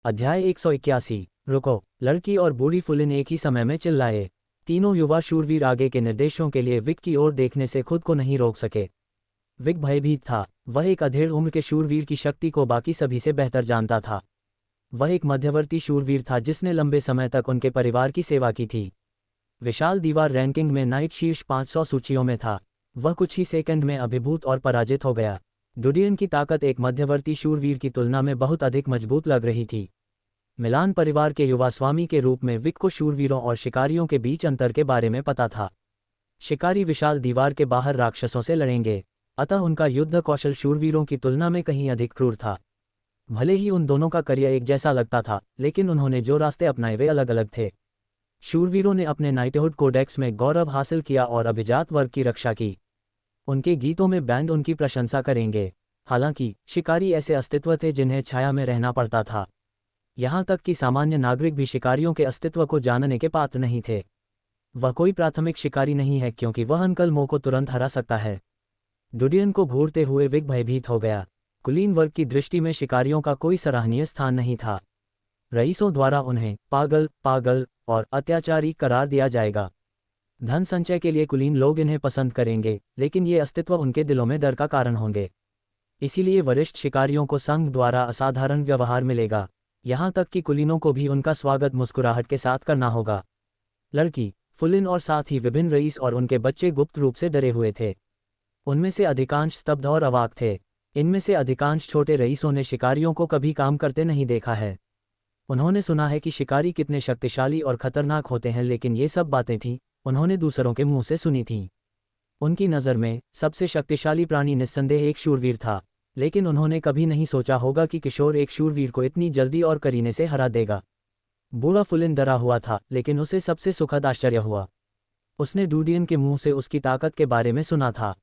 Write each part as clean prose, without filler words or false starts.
अध्याय 181। रुको। लड़की और बूढ़ी फुलिन एक ही समय में चिल्लाए। तीनों युवा शूरवीर आगे के निर्देशों के लिए विक की ओर देखने से खुद को नहीं रोक सके। विक भयभीत था। वह एक अधेड़ उम्र के शूरवीर की शक्ति को बाकी सभी से बेहतर जानता था। वह एक मध्यवर्ती शूरवीर था जिसने लंबे समय तक उनके परिवार की सेवा की थी। विशाल दीवार रैंकिंग में नाइट शीर्ष 500 सूचियों में था। वह कुछ ही सेकंड में अभिभूत और पराजित हो गया। डुडियन की ताकत एक मध्यवर्ती शूरवीर की तुलना में बहुत अधिक मजबूत लग रही थी। मिलान परिवार के युवा स्वामी के रूप में विक को शूरवीरों और शिकारियों के बीच अंतर के बारे में पता था। शिकारी विशाल दीवार के बाहर राक्षसों से लड़ेंगे, अतः उनका युद्ध कौशल शूरवीरों की तुलना में कहीं अधिक क्रूर था। भले ही उन दोनों का करियर एक जैसा लगता था, लेकिन उन्होंने जो रास्ते अपनाए वे अलग अलग थे। शूरवीरों ने अपने नाइटहुड कोडेक्स में गौरव हासिल किया और अभिजात वर्ग की रक्षा की। उनके गीतों में बैंड उनकी प्रशंसा करेंगे। हालांकि शिकारी ऐसे अस्तित्व थे जिन्हें छाया में रहना पड़ता था। यहाँ तक कि सामान्य नागरिक भी शिकारियों के अस्तित्व को जानने के पात्र नहीं थे। वह कोई प्राथमिक शिकारी नहीं है क्योंकि वह अंकल मो को तुरंत हरा सकता है। डुडियन को घूरते हुए विक भयभीत हो गया। कुलीन वर्ग की दृष्टि में शिकारियों का कोई सराहनीय स्थान नहीं था। रईसों द्वारा उन्हें पागल और अत्याचारी करार दिया जाएगा। धन संचय के लिए कुलीन लोग इन्हें पसंद करेंगे, लेकिन ये अस्तित्व उनके दिलों में डर का कारण होंगे। इसीलिए वरिष्ठ शिकारियों को संघ द्वारा असाधारण व्यवहार मिलेगा। यहाँ तक कि कुलीनों को भी उनका स्वागत मुस्कुराहट के साथ करना होगा। लड़की, फुलिन और साथ ही विभिन्न रईस और उनके बच्चे गुप्त रूप से डरे हुए थे। उनमें से अधिकांश स्तब्ध और अवाक थे। इनमें से अधिकांश छोटे रईसों ने शिकारियों को कभी काम करते नहीं देखा है। उन्होंने सुना है कि शिकारी कितने शक्तिशाली और खतरनाक होते हैं, लेकिन ये सब बातें थीं उन्होंने दूसरों के मुंह से सुनी थीं। उनकी नज़र में सबसे शक्तिशाली प्राणी निस्संदेह एक शूरवीर था, लेकिन उन्होंने कभी नहीं सोचा होगा कि किशोर एक शूरवीर को इतनी जल्दी और करीने से हरा देगा। बूढ़ा फुलिन डरा हुआ था, लेकिन उसे सबसे सुखद आश्चर्य हुआ। उसने डुडियन के मुंह से उसकी ताकत के बारे में सुना था,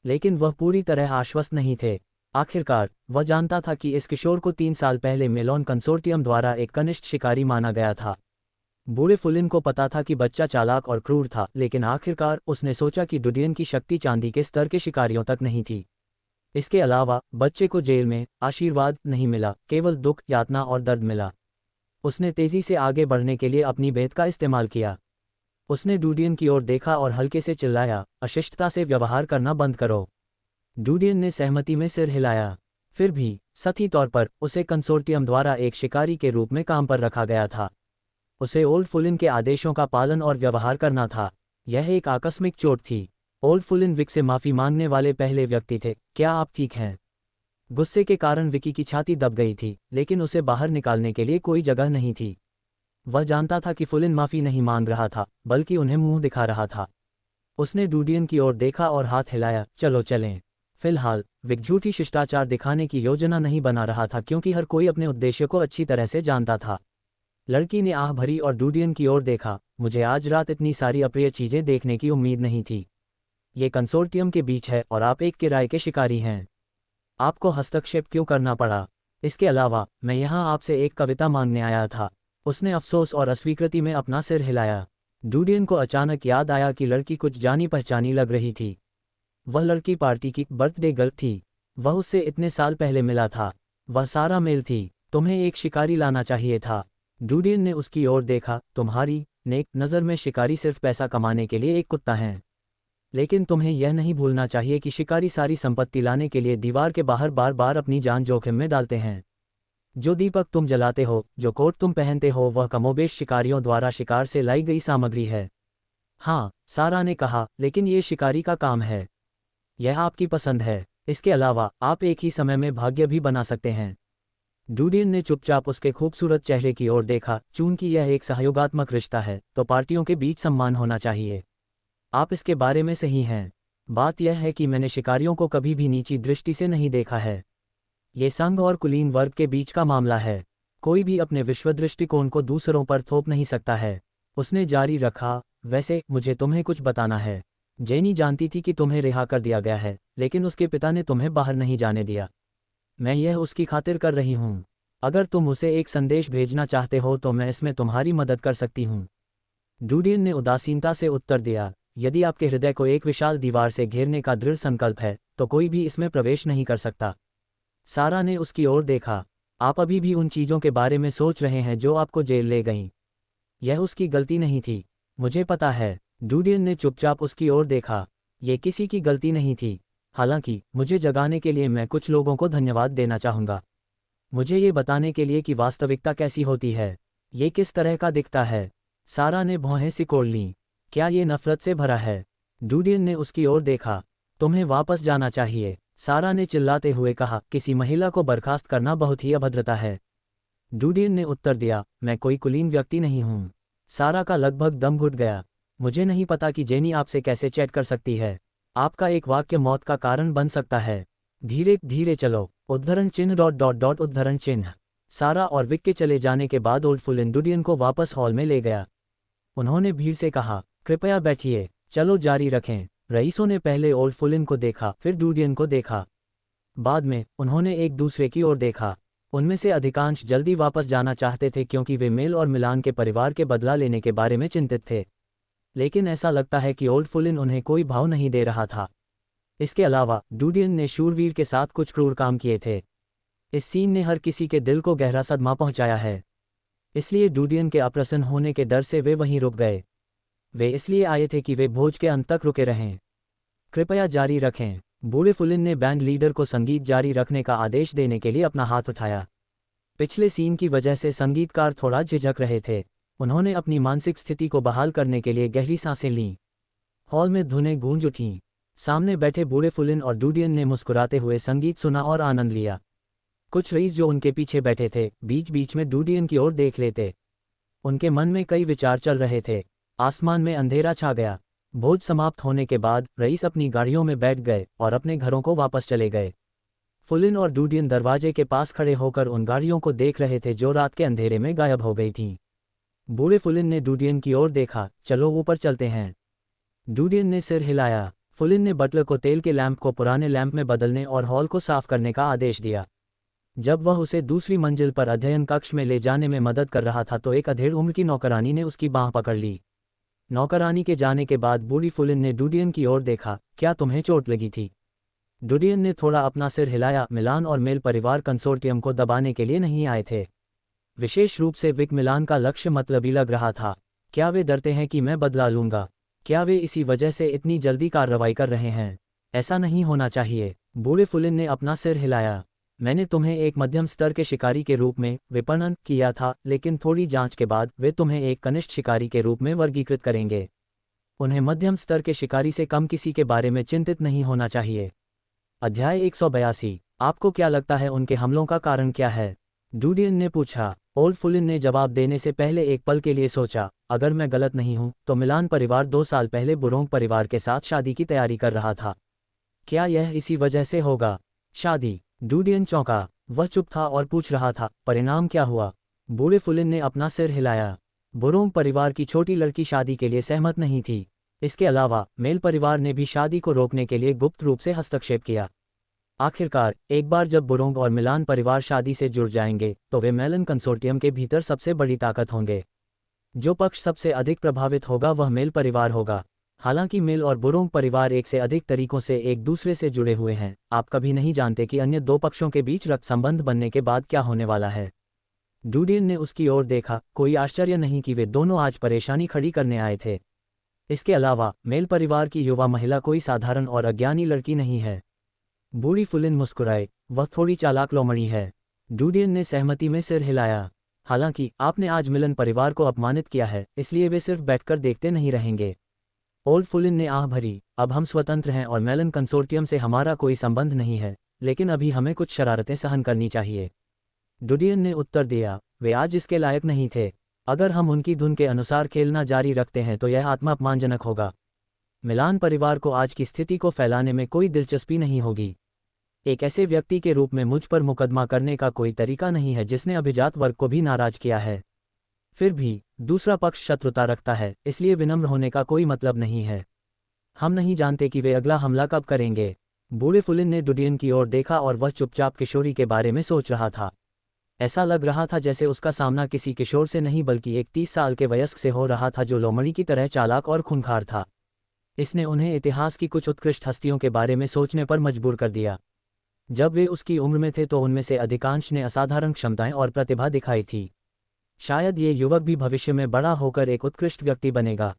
लेकिन वह पूरी तरह आश्वस्त नहीं थे। आखिरकार वह जानता था कि इस किशोर को 3 साल पहले मेलोन कंसोर्टियम द्वारा एक कनिष्ठ शिकारी माना गया था। बूढ़े फुलिन को पता था कि बच्चा चालाक और क्रूर था, लेकिन आखिरकार उसने सोचा कि डुडियन की शक्ति चांदी के स्तर के शिकारियों तक नहीं थी। इसके अलावा बच्चे को जेल में आशीर्वाद नहीं मिला, केवल दुख, यातना और दर्द मिला। उसने तेजी से आगे बढ़ने के लिए अपनी बेत का इस्तेमाल किया। उसने डुडियन की ओर देखा और हल्के से चिल्लाया, अशिष्टता से व्यवहार करना बंद करो। डुडियन ने सहमति में सिर हिलाया। फिर भी सही तौर पर उसे कंसोर्टियम द्वारा एक शिकारी के रूप में काम पर रखा गया था। उसे ओल्ड फुलिन के आदेशों का पालन और व्यवहार करना था। यह एक आकस्मिक चोट थी। ओल्ड फुलिन विक से माफी मांगने वाले पहले व्यक्ति थे। क्या आप ठीक हैं? गुस्से के कारण विकी की छाती दब गई थी, लेकिन उसे बाहर निकालने के लिए कोई जगह नहीं थी। वह जानता था कि फुलिन माफी नहीं मांग रहा था, बल्कि उन्हें मुंह दिखा रहा था। उसने डुडियन की ओर देखा और हाथ हिलाया, चलो चलें। फिलहाल विक झूठी शिष्टाचार दिखाने की योजना नहीं बना रहा था, क्योंकि हर कोई अपने उद्देश्य को अच्छी तरह से जानता था। लड़की ने आह भरी और डुडियन की ओर देखा। मुझे आज रात इतनी सारी अप्रिय चीजें देखने की उम्मीद नहीं थी। ये कंसोर्टियम के बीच है और आप एक किराए के शिकारी हैं। आपको हस्तक्षेप क्यों करना पड़ा? इसके अलावा मैं यहाँ आपसे एक कविता मांगने आया था। उसने अफसोस और अस्वीकृति में अपना सिर हिलाया। डुडियन को अचानक याद आया कि लड़की कुछ जानी पहचानी लग रही थी। वह लड़की पार्टी की बर्थडे गर्ल थी। वह उससे इतने साल पहले मिला था। वह सारा मेल थी। तुम्हें एक शिकारी लाना चाहिए था। डुडियन ने उसकी ओर देखा। तुम्हारी नेक नज़र में शिकारी सिर्फ पैसा कमाने के लिए एक कुत्ता है, लेकिन तुम्हें यह नहीं भूलना चाहिए कि शिकारी सारी संपत्ति लाने के लिए दीवार के बाहर बार बार अपनी जान जोखिम में डालते हैं। जो दीपक तुम जलाते हो, जो कोट तुम पहनते हो, वह कमोबेश शिकारियों द्वारा शिकार से लाई गई सामग्री है। हाँ, सारा ने कहा, लेकिन ये शिकारी का काम है। यह आपकी पसंद है। इसके अलावा आप एक ही समय में भाग्य भी बना सकते हैं। डुडियन ने चुपचाप उसके खूबसूरत चेहरे की ओर देखा। चूंकि यह एक सहयोगात्मक रिश्ता है, तो पार्टियों के बीच सम्मान होना चाहिए। आप इसके बारे में सही हैं। बात यह है कि मैंने शिकारियों को कभी भी नीची दृष्टि से नहीं देखा है। ये संघ और कुलीन वर्ग के बीच का मामला है। कोई भी अपने विश्व दृष्टिकोण को दूसरों पर थोप नहीं सकता है। उसने जारी रखा, वैसे मुझे तुम्हें कुछ बताना है। जेनी जानती थी कि तुम्हें रिहा कर दिया गया है, लेकिन उसके पिता ने तुम्हें बाहर नहीं जाने दिया। मैं यह उसकी खातिर कर रही हूँ। अगर तुम उसे एक संदेश भेजना चाहते हो तो मैं इसमें तुम्हारी मदद कर सकती हूँ। डुडियन ने उदासीनता से उत्तर दिया, यदि आपके हृदय को एक विशाल दीवार से घेरने का दृढ़ संकल्प है, तो कोई भी इसमें प्रवेश नहीं कर सकता। सारा ने उसकी ओर देखा। आप अभी भी उन चीज़ों के बारे में सोच रहे हैं जो आपको जेल ले गईं। यह उसकी गलती नहीं थी। मुझे पता है। डूडियन ने चुपचाप उसकी ओर देखा। ये किसी की गलती नहीं थी। हालांकि मुझे जगाने के लिए मैं कुछ लोगों को धन्यवाद देना चाहूँगा। मुझे ये बताने के लिए कि वास्तविकता कैसी होती है, ये किस तरह का दिखता है। सारा ने भौहें सिकोड़ लीं। क्या ये नफरत से भरा है? डूडियन ने उसकी ओर देखा। तुम्हें वापस जाना चाहिए, सारा ने चिल्लाते हुए कहा। किसी महिला को बर्खास्त करना बहुत ही अभद्रता है। डूडियन ने उत्तर दिया, मैं कोई कुलीन व्यक्ति नहीं हूँ। सारा का लगभग दम घुट गया। मुझे नहीं पता कि जेनी आपसे कैसे चैट कर सकती है। आपका एक वाक्य मौत का कारण बन सकता है। धीरे धीरे चलो। उद्धरण चिन्ह डॉट डॉट डॉट उद्धरण चिन्ह। सारा और विक के चले जाने के बाद ओल्ड फुलिन डूडियन को वापस हॉल में ले गया। उन्होंने भीड़ से कहा, कृपया बैठिए, चलो जारी रखें। रईसों ने पहले ओल्ड फुलिन को देखा, फिर डूडियन को देखा। बाद में उन्होंने एक दूसरे की ओर देखा। उनमें से अधिकांश जल्दी वापस जाना चाहते थे क्योंकि वे मेल और मिलान के परिवार के बदला लेने के बारे में चिंतित थे। लेकिन ऐसा लगता है कि ओल्ड फुलिन उन्हें कोई भाव नहीं दे रहा था। इसके अलावा डूडियन ने शूरवीर के साथ कुछ क्रूर काम किए थे। इस सीन ने हर किसी के दिल को गहरा सदमा पहुंचाया है। इसलिए डूडियन के अप्रसन्न होने के डर से वे वहीं रुक गए। वे इसलिए आए थे कि वे भोज के अंत तक रुके रहें। कृपया जारी रखें। बूढ़े फुलिन ने बैंड लीडर को संगीत जारी रखने का आदेश देने के लिए अपना हाथ उठाया। पिछले सीन की वजह से संगीतकार थोड़ा झिझक रहे थे। उन्होंने अपनी मानसिक स्थिति को बहाल करने के लिए गहरी सांसें लीं। हॉल में धुनें गूंज उठीं। सामने बैठे बूढ़े फुलिन और डूडियन ने मुस्कुराते हुए संगीत सुना और आनंद लिया। कुछ रईस जो उनके पीछे बैठे थे बीच बीच में डूडियन की ओर देख लेते। उनके मन में कई विचार चल रहे थे। आसमान में अंधेरा छा गया। भोज समाप्त होने के बाद रईस अपनी गाड़ियों में बैठ गए और अपने घरों को वापस चले गए। फुलिन और डूडियन दरवाजे के पास खड़े होकर उन गाड़ियों को देख रहे थे जो रात के अंधेरे में गायब हो गई थीं। बूढ़े फुलिन ने डूडियन की ओर देखा, चलो ऊपर चलते हैं। डूडियन ने सिर हिलाया। फुलिन ने बटलर को तेल के लैंप को पुराने लैंप में बदलने और हॉल को साफ करने का आदेश दिया। जब वह उसे दूसरी मंजिल पर अध्ययन कक्ष में ले जाने में मदद कर रहा था तो एक अधेड़ उम्र की नौकरानी ने उसकी बाँह पकड़ ली। नौकरानी के जाने के बाद बूढ़ी फुलिन ने डूडियन की ओर देखा, क्या तुम्हें चोट लगी थी? डूडियन ने थोड़ा अपना सिर हिलाया। मिलान और मेल परिवार कंसोर्टियम को दबाने के लिए नहीं आए थे। विशेष रूप से विक मिलान का लक्ष्य मतलबी लग रहा था। क्या वे डरते हैं कि मैं बदला लूंगा? क्या वे इसी वजह से इतनी जल्दी कार्रवाई कर रहे हैं? ऐसा नहीं होना चाहिए। बूढ़े फुलिन ने अपना सिर हिलाया। मैंने तुम्हें एक मध्यम स्तर के शिकारी के रूप में विपणन किया था, लेकिन थोड़ी जांच के बाद वे तुम्हें एक कनिष्ठ शिकारी के रूप में वर्गीकृत करेंगे। उन्हें मध्यम स्तर के शिकारी से कम किसी के बारे में चिंतित नहीं होना चाहिए। अध्याय 182। आपको क्या लगता है उनके हमलों का कारण क्या है? डूडियन ने पूछा। ओल्ड फुलिन ने जवाब देने से पहले एक पल के लिए सोचा। अगर मैं गलत नहीं हूं तो मिलान परिवार 2 साल पहले बुरोंग परिवार के साथ शादी की तैयारी कर रहा था। क्या यह इसी वजह से होगा? शादी? डूडियन चौंका। वह चुप था और पूछ रहा था, परिणाम क्या हुआ? बूढ़े फुलिन ने अपना सिर हिलाया। बुरोंग परिवार की छोटी लड़की शादी के लिए सहमत नहीं थी। इसके अलावा मेल परिवार ने भी शादी को रोकने के लिए गुप्त रूप से हस्तक्षेप किया। आखिरकार एक बार जब बुरोंग और मिलान परिवार शादी से जुड़ जाएंगे तो वे मेलन कंसोर्टियम के भीतर सबसे बड़ी ताकत होंगे। जो पक्ष सबसे अधिक प्रभावित होगा वह मेल परिवार होगा। हालांकि मेल और बुरोंग परिवार एक से अधिक तरीकों से एक दूसरे से जुड़े हुए हैं, आप कभी नहीं जानते कि अन्य 2 पक्षों के बीच रक्त संबंध बनने के बाद क्या होने वाला है। डूडियन ने उसकी ओर देखा। कोई आश्चर्य नहीं कि वे दोनों आज परेशानी खड़ी करने आए थे। इसके अलावा मेल परिवार की युवा महिला कोई साधारण और अज्ञानी लड़की नहीं है। बूढ़ी फुलिन मुस्कुराए। वह थोड़ी चालाक लोमड़ी है। डूडियन ने सहमति में सिर हिलाया। हालांकि आपने आज मिलन परिवार को अपमानित किया है, इसलिए वे सिर्फ बैठकर देखते नहीं रहेंगे। ओल्ड फुलिन ने आह भरी। अब हम स्वतंत्र हैं और मेलन कंसोर्टियम से हमारा कोई संबंध नहीं है, लेकिन अभी हमें कुछ शरारतें सहन करनी चाहिए। डूडियन ने उत्तर दिया, वे आज इसके लायक नहीं थे। अगर हम उनकी धुन के अनुसार खेलना जारी रखते हैं तो यह आत्मा अपमानजनक होगा। मिलान परिवार को आज की स्थिति को फैलाने में कोई दिलचस्पी नहीं होगी। एक ऐसे व्यक्ति के रूप में मुझ पर मुकदमा करने का कोई तरीका नहीं है जिसने अभिजात वर्ग को भी नाराज किया है। फिर भी दूसरा पक्ष शत्रुता रखता है, इसलिए विनम्र होने का कोई मतलब नहीं है। हम नहीं जानते कि वे अगला हमला कब करेंगे। बूढ़े फुलिन ने डूडियन की ओर देखा और वह चुपचाप किशोरी के बारे में सोच रहा था। ऐसा लग रहा था जैसे उसका सामना किसी किशोर से नहीं बल्कि एक 30 साल के वयस्क से हो रहा था जो लोमड़ी की तरह चालाक और खूंखार था। इसने उन्हें इतिहास की कुछ उत्कृष्ट हस्तियों के बारे में सोचने पर मजबूर कर दिया। जब वे उसकी उम्र में थे तो उनमें से अधिकांश ने असाधारण क्षमताएं और प्रतिभा दिखाई थी। शायद ये युवक भी भविष्य में बड़ा होकर एक उत्कृष्ट व्यक्ति बनेगा,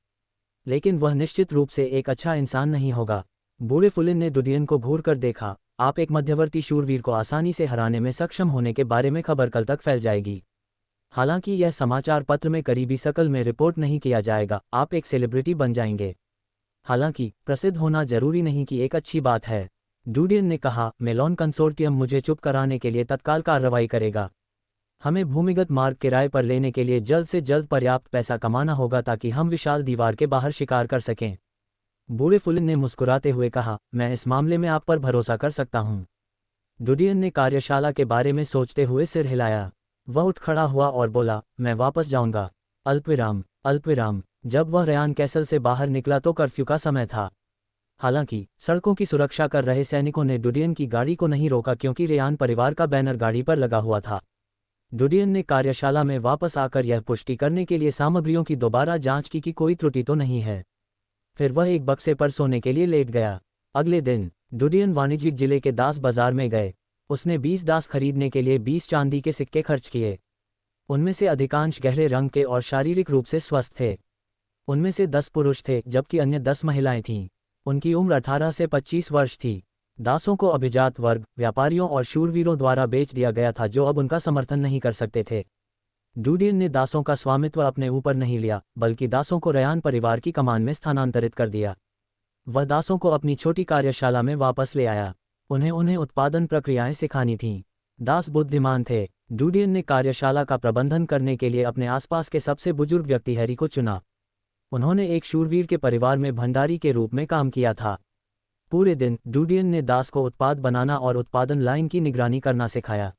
लेकिन वह निश्चित रूप से एक अच्छा इंसान नहीं होगा। बूढ़े फुलिन ने डुडियन को घूर कर देखा। आप एक मध्यवर्ती शूरवीर को आसानी से हराने में सक्षम होने के बारे में खबर कल तक फैल जाएगी। हालांकि यह समाचार पत्र में करीबी शकल में रिपोर्ट नहीं किया जाएगा। आप एक सेलिब्रिटी बन जाएंगे। हालांकि प्रसिद्ध होना जरूरी नहीं कि एक अच्छी बात है। डुडियन ने कहा, मेलॉन कंसोर्टियम मुझे चुप कराने के लिए तत्काल कार्रवाई करेगा। हमें भूमिगत मार्ग किराए पर लेने के लिए जल्द से जल्द पर्याप्त पैसा कमाना होगा ताकि हम विशाल दीवार के बाहर शिकार कर सकें। बूढ़े फुलिन ने मुस्कुराते हुए कहा, मैं इस मामले में आप पर भरोसा कर सकता हूं। डुडियन ने कार्यशाला के बारे में सोचते हुए सिर हिलाया। वह उठ खड़ा हुआ और बोला, मैं वापस जाऊंगा। अल्पविराम अल्पविराम। जब वह रयान कैसल से बाहर निकला तो कर्फ्यू का समय था। हालांकि सड़कों की सुरक्षा कर रहे सैनिकों ने डुडियन की गाड़ी को नहीं रोका क्योंकि रेयान परिवार का बैनर गाड़ी पर लगा हुआ था। डुडियन ने कार्यशाला में वापस आकर यह पुष्टि करने के लिए सामग्रियों की दोबारा जांच की कि कोई त्रुटि तो नहीं है। फिर वह एक बक्से पर सोने के लिए लेट गया। अगले दिन डुडियन वाणिज्यिक जिले के दास बाजार में गए। उसने 20 दास खरीदने के लिए 20 चांदी के सिक्के खर्च किए। उनमें से अधिकांश गहरे रंग के और शारीरिक रूप से स्वस्थ थे। उनमें से 10 पुरुष थे जबकि अन्य 10 महिलाएं थीं। उनकी उम्र 18 से 25 वर्ष थी। दासों को अभिजात वर्ग, व्यापारियों और शूरवीरों द्वारा बेच दिया गया था जो अब उनका समर्थन नहीं कर सकते थे। डुडियन ने दासों का स्वामित्व अपने ऊपर नहीं लिया, बल्कि दासों को रयान परिवार की कमान में स्थानांतरित कर दिया। वह दासों को अपनी छोटी कार्यशाला में वापस ले आया। उन्हें उत्पादन प्रक्रियाएं सिखानी थीं। दास बुद्धिमान थे। डुडियन ने कार्यशाला का प्रबंधन करने के लिए अपने आसपास के सबसे बुजुर्ग व्यक्ति हैरी को चुना। उन्होंने एक शूरवीर के परिवार में भंडारी के रूप में काम किया था। पूरे दिन डुडियन ने दास को उत्पाद बनाना और उत्पादन लाइन की निगरानी करना सिखाया।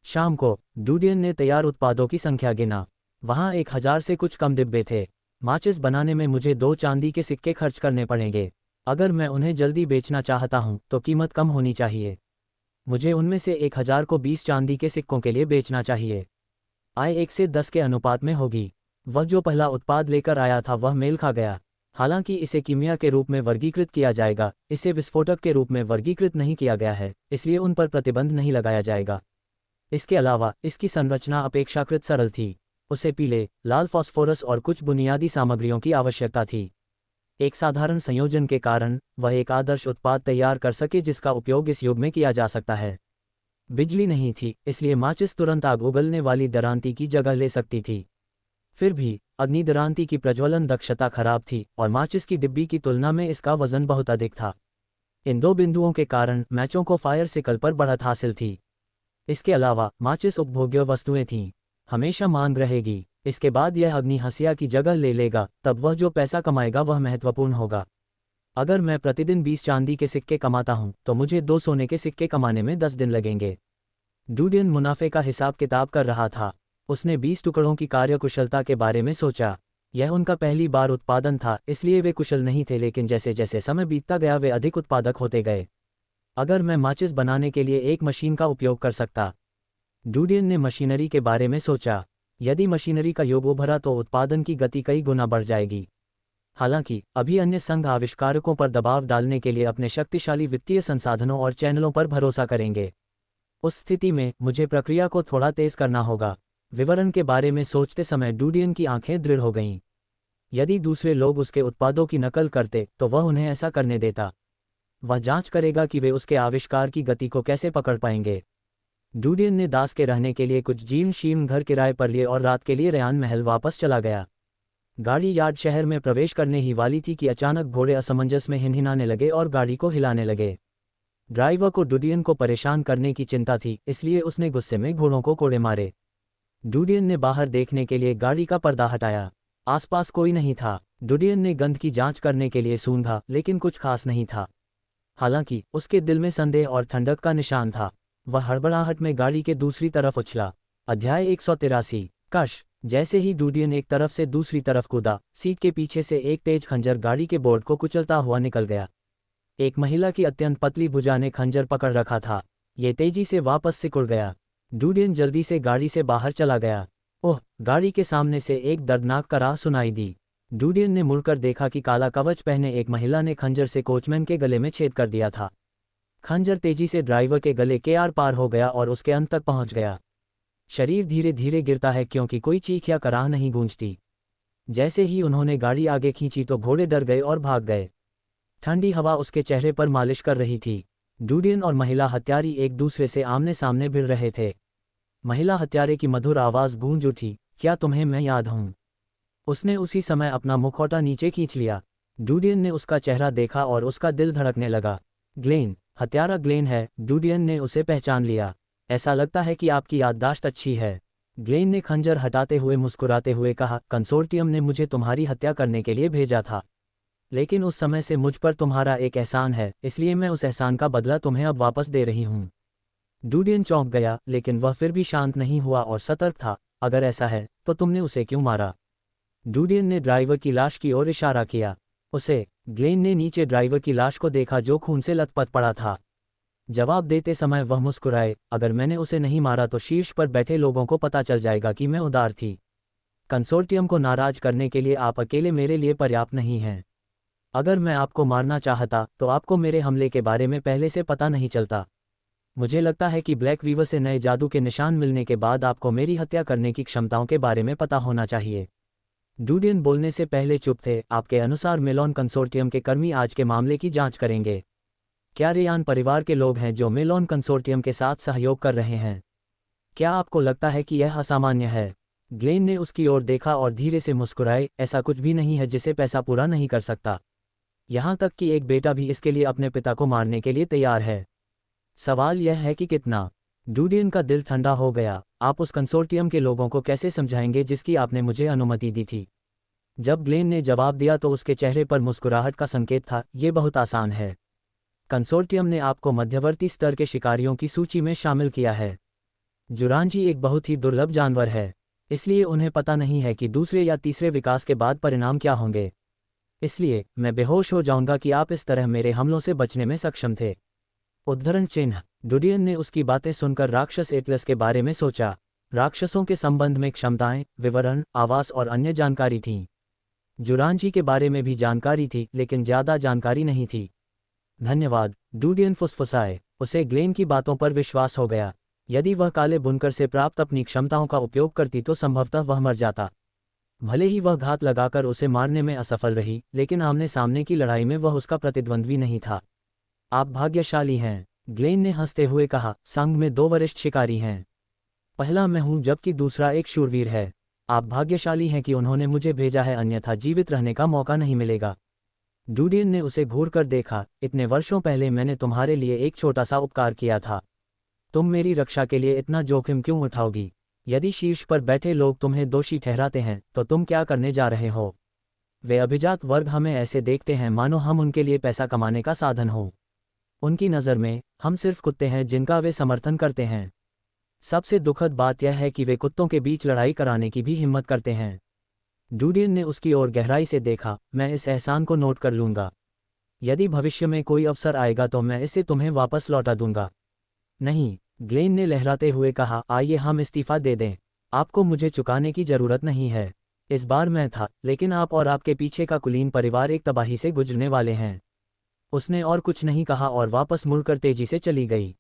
शाम को डुडियन ने तैयार उत्पादों की संख्या गिना। वहां 1000 से कुछ कम डिब्बे थे। माचिस बनाने में मुझे 2 चांदी के सिक्के खर्च करने पड़ेंगे। अगर मैं उन्हें जल्दी बेचना चाहता हूं तो कीमत कम होनी चाहिए। मुझे उनमें से 1000 को 20 चांदी के सिक्कों के लिए बेचना चाहिए। आय 1 से 10 के अनुपात में होगी। वह जो पहला उत्पाद लेकर आया था वह मेल खा गया। हालांकि इसे कीमिया के रूप में वर्गीकृत किया जाएगा, इसे विस्फोटक के रूप में वर्गीकृत नहीं किया गया है, इसलिए उन पर प्रतिबंध नहीं लगाया जाएगा। इसके अलावा इसकी संरचना अपेक्षाकृत सरल थी। उसे पीले, लाल फास्फोरस और कुछ बुनियादी सामग्रियों की आवश्यकता थी। एक साधारण संयोजन के कारण वह एक आदर्श उत्पाद तैयार कर सके जिसका उपयोग इस युग में किया जा सकता है। बिजली नहीं थी, इसलिए माचिस तुरंत आग उगलने वाली दरांती की जगह ले सकती थी। फिर भी अग्नि दरांती की प्रज्वलन दक्षता खराब थी और माचिस की डिब्बी की तुलना में इसका वजन बहुत अधिक था। इन 2 बिंदुओं के कारण मैचों को फायर सिकल पर बढ़त हासिल थी। इसके अलावा माचिस उपभोग्य वस्तुएं थीं। हमेशा मांग रहेगी। इसके बाद यह अग्नि हंसिया की जगह ले लेगा, तब वह जो पैसा कमाएगा वह महत्वपूर्ण होगा। अगर मैं प्रतिदिन 20 चांदी के सिक्के कमाता हूं तो मुझे 2 सोने के सिक्के कमाने में 10 दिन लगेंगे। डुडियन मुनाफे का हिसाब किताब कर रहा था। उसने 20 टुकड़ों की कार्यकुशलता के बारे में सोचा। यह उनका पहली बार उत्पादन था, इसलिए वे कुशल नहीं थे, लेकिन जैसे जैसे समय बीतता गया वे अधिक उत्पादक होते गए। अगर मैं माचिस बनाने के लिए एक मशीन का उपयोग कर सकता। डुडियन ने मशीनरी के बारे में सोचा। यदि मशीनरी का योग उभरा तो उत्पादन की गति कई गुना बढ़ जाएगी। हालांकि अभी अन्य संघ आविष्कारकों पर दबाव डालने के लिए अपने शक्तिशाली वित्तीय संसाधनों और चैनलों पर भरोसा करेंगे। उस स्थिति में मुझे प्रक्रिया को थोड़ा तेज करना होगा। विवरण के बारे में सोचते समय डुडियन की आंखें दृढ़ हो गईं। यदि दूसरे लोग उसके उत्पादों की नकल करते तो वह उन्हें ऐसा करने देता। वह जांच करेगा कि वे उसके आविष्कार की गति को कैसे पकड़ पाएंगे। डुडियन ने दास के रहने के लिए कुछ जीर्ण शीर्ण घर किराए पर लिए और रात के लिए रयान महल वापस चला गया। गाड़ी यार्ड शहर में प्रवेश करने ही वाली थी कि अचानक घोड़े असमंजस में हिनहिनाने लगे और गाड़ी को हिलाने लगे। ड्राइवर को डुडियन को परेशान करने की चिंता थी, इसलिए उसने गुस्से में घोड़ों को कोड़े मारे। डुडियन ने बाहर देखने के लिए गाड़ी का पर्दा हटाया। आसपास कोई नहीं था। डुडियन ने गंध की जांच करने के लिए सूंघा, लेकिन कुछ खास नहीं था। हालांकि उसके दिल में संदेह और ठंडक का निशान था। वह हड़बड़ाहट में गाड़ी के दूसरी तरफ उछला। अध्याय 183। कश। जैसे ही डुडियन एक तरफ से दूसरी तरफ कूदा, सीट के पीछे से एक तेज खंजर गाड़ी के बोर्ड को कुचलता हुआ निकल गया। एक महिला की अत्यंत पतली भुजा ने खंजर पकड़ रखा था। ये तेजी से वापस सिकुड़ गया। डुडियन जल्दी से गाड़ी से बाहर चला गया। ओह! गाड़ी के सामने से एक दर्दनाक कराह सुनाई दी। डुडियन ने मुड़कर देखा कि काला कवच पहने एक महिला ने खंजर से कोचमैन के गले में छेद कर दिया था। खंजर तेजी से ड्राइवर के गले के आर पार हो गया और उसके अंत तक पहुंच गया। शरीर धीरे धीरे गिरता है क्योंकि कोई चीख या कराह नहीं गूंजती। जैसे ही उन्होंने गाड़ी आगे खींची तो घोड़े डर गए और भाग गए। ठंडी हवा उसके चेहरे पर मालिश कर रही थी। डूडियन और महिला हत्यारी एक दूसरे से आमने सामने भिड़ रहे थे। महिला हत्यारे की मधुर आवाज़ गूंज उठी, क्या तुम्हें मैं याद हूँ? उसने उसी समय अपना मुखौटा नीचे खींच लिया। डूडियन ने उसका चेहरा देखा और उसका दिल धड़कने लगा। ग्लेन, हत्यारा ग्लेन है। डूडियन ने उसे पहचान लिया। ऐसा लगता है कि आपकी याददाश्त अच्छी है। ग्लेन ने खंजर हटाते हुए मुस्कुराते हुए कहा, कंसोर्टियम ने मुझे तुम्हारी हत्या करने के लिए भेजा था, लेकिन उस समय से मुझ पर तुम्हारा एक एहसान है, इसलिए मैं उस एहसान का बदला तुम्हें अब वापस दे रही हूँ। डूडियन चौंक गया, लेकिन वह फिर भी शांत नहीं हुआ और सतर्क था। अगर ऐसा है तो तुमने उसे क्यों मारा? डूडियन ने ड्राइवर की लाश की ओर इशारा किया। उसे। ग्लेन ने नीचे ड्राइवर की लाश को देखा जो खून से लथपथ पड़ा था। जवाब देते समय वह मुस्कुराए, अगर मैंने उसे नहीं मारा तो शीर्ष पर बैठे लोगों को पता चल जाएगा कि मैं उदार थी। कंसोर्टियम को नाराज करने के लिए आप अकेले मेरे लिए पर्याप्त नहीं हैं। अगर मैं आपको मारना चाहता तो आपको मेरे हमले के बारे में पहले से पता नहीं चलता। मुझे लगता है कि ब्लैक वीवर से नए जादू के निशान मिलने के बाद आपको मेरी हत्या करने की क्षमताओं के बारे में पता होना चाहिए। डूडियन बोलने से पहले चुप थे। आपके अनुसार मेलॉन कंसोर्टियम के कर्मी आज के मामले की जांच करेंगे। क्या रेयान परिवार के लोग हैं जो मेलॉन कंसोर्टियम के साथ सहयोग कर रहे हैं? क्या आपको लगता है कि यह असामान्य है? ग्लेन ने उसकी ओर देखा और धीरे से मुस्कुराए, ऐसा कुछ भी नहीं है जिसे पैसा पूरा नहीं कर सकता। यहाँ तक कि एक बेटा भी इसके लिए अपने पिता को मारने के लिए तैयार है। सवाल यह है कि कितना? डूडियन का दिल ठंडा हो गया। आप उस कंसोर्टियम के लोगों को कैसे समझाएंगे जिसकी आपने मुझे अनुमति दी थी? जब ग्लेन ने जवाब दिया तो उसके चेहरे पर मुस्कुराहट का संकेत था, ये बहुत आसान है। कंसोर्टियम ने आपको मध्यवर्ती स्तर के शिकारियों की सूची में शामिल किया है। जुरांजी एक बहुत ही दुर्लभ जानवर है, इसलिए उन्हें पता नहीं है कि दूसरे या तीसरे विकास के बाद परिणाम क्या होंगे। इसलिए मैं बेहोश हो जाऊंगा कि आप इस तरह मेरे हमलों से बचने में सक्षम थे। उद्धरण चिन्ह। डूडियन ने उसकी बातें सुनकर राक्षस एटलस के बारे में सोचा। राक्षसों के संबंध में क्षमताएं, विवरण, आवास और अन्य जानकारी थीं। जुरांजी के बारे में भी जानकारी थी, लेकिन ज़्यादा जानकारी नहीं थी। धन्यवाद, डूडियन फुसफुसाए। उसे ग्लेन की बातों पर विश्वास हो गया। यदि वह काले बुनकर से प्राप्त अपनी क्षमताओं का उपयोग करती तो संभवतः वह मर जाता। भले ही वह घात लगाकर उसे मारने में असफल रही, लेकिन आमने सामने की लड़ाई में वह उसका प्रतिद्वंद्वी नहीं था। आप भाग्यशाली हैं, ग्लेन ने हंसते हुए कहा। संघ में 2 वरिष्ठ शिकारी हैं। पहला मैं हूं जबकि दूसरा एक शूरवीर है। आप भाग्यशाली हैं कि उन्होंने मुझे भेजा है, अन्यथा जीवित रहने का मौका नहीं मिलेगा। डूडियन ने उसे घूरकर देखा। इतने वर्षों पहले मैंने तुम्हारे लिए एक छोटा सा उपकार किया था। तुम मेरी रक्षा के लिए इतना जोखिम क्यों उठाओगी? यदि शीर्ष पर बैठे लोग तुम्हें दोषी ठहराते हैं तो तुम क्या करने जा रहे हो? वे अभिजात वर्ग हमें ऐसे देखते हैं मानो हम उनके लिए पैसा कमाने का साधन हो। उनकी नज़र में हम सिर्फ कुत्ते हैं जिनका वे समर्थन करते हैं। सबसे दुखद बात यह है कि वे कुत्तों के बीच लड़ाई कराने की भी हिम्मत करते हैं। डूडियन ने उसकी ओर गहराई से देखा। मैं इस एहसान को नोट कर लूँगा। यदि भविष्य में कोई अवसर आएगा तो मैं इसे तुम्हें वापस लौटा दूंगा। नहीं, ग्लेन ने लहराते हुए कहा, आइए हम इस्तीफा दे दें। आपको मुझे चुकाने की ज़रूरत नहीं है। इस बार मैं था, लेकिन आप और आपके पीछे का कुलीन परिवार एक तबाही से गुजरने वाले हैं। उसने और कुछ नहीं कहा और वापस मुड़कर तेजी से चली गई।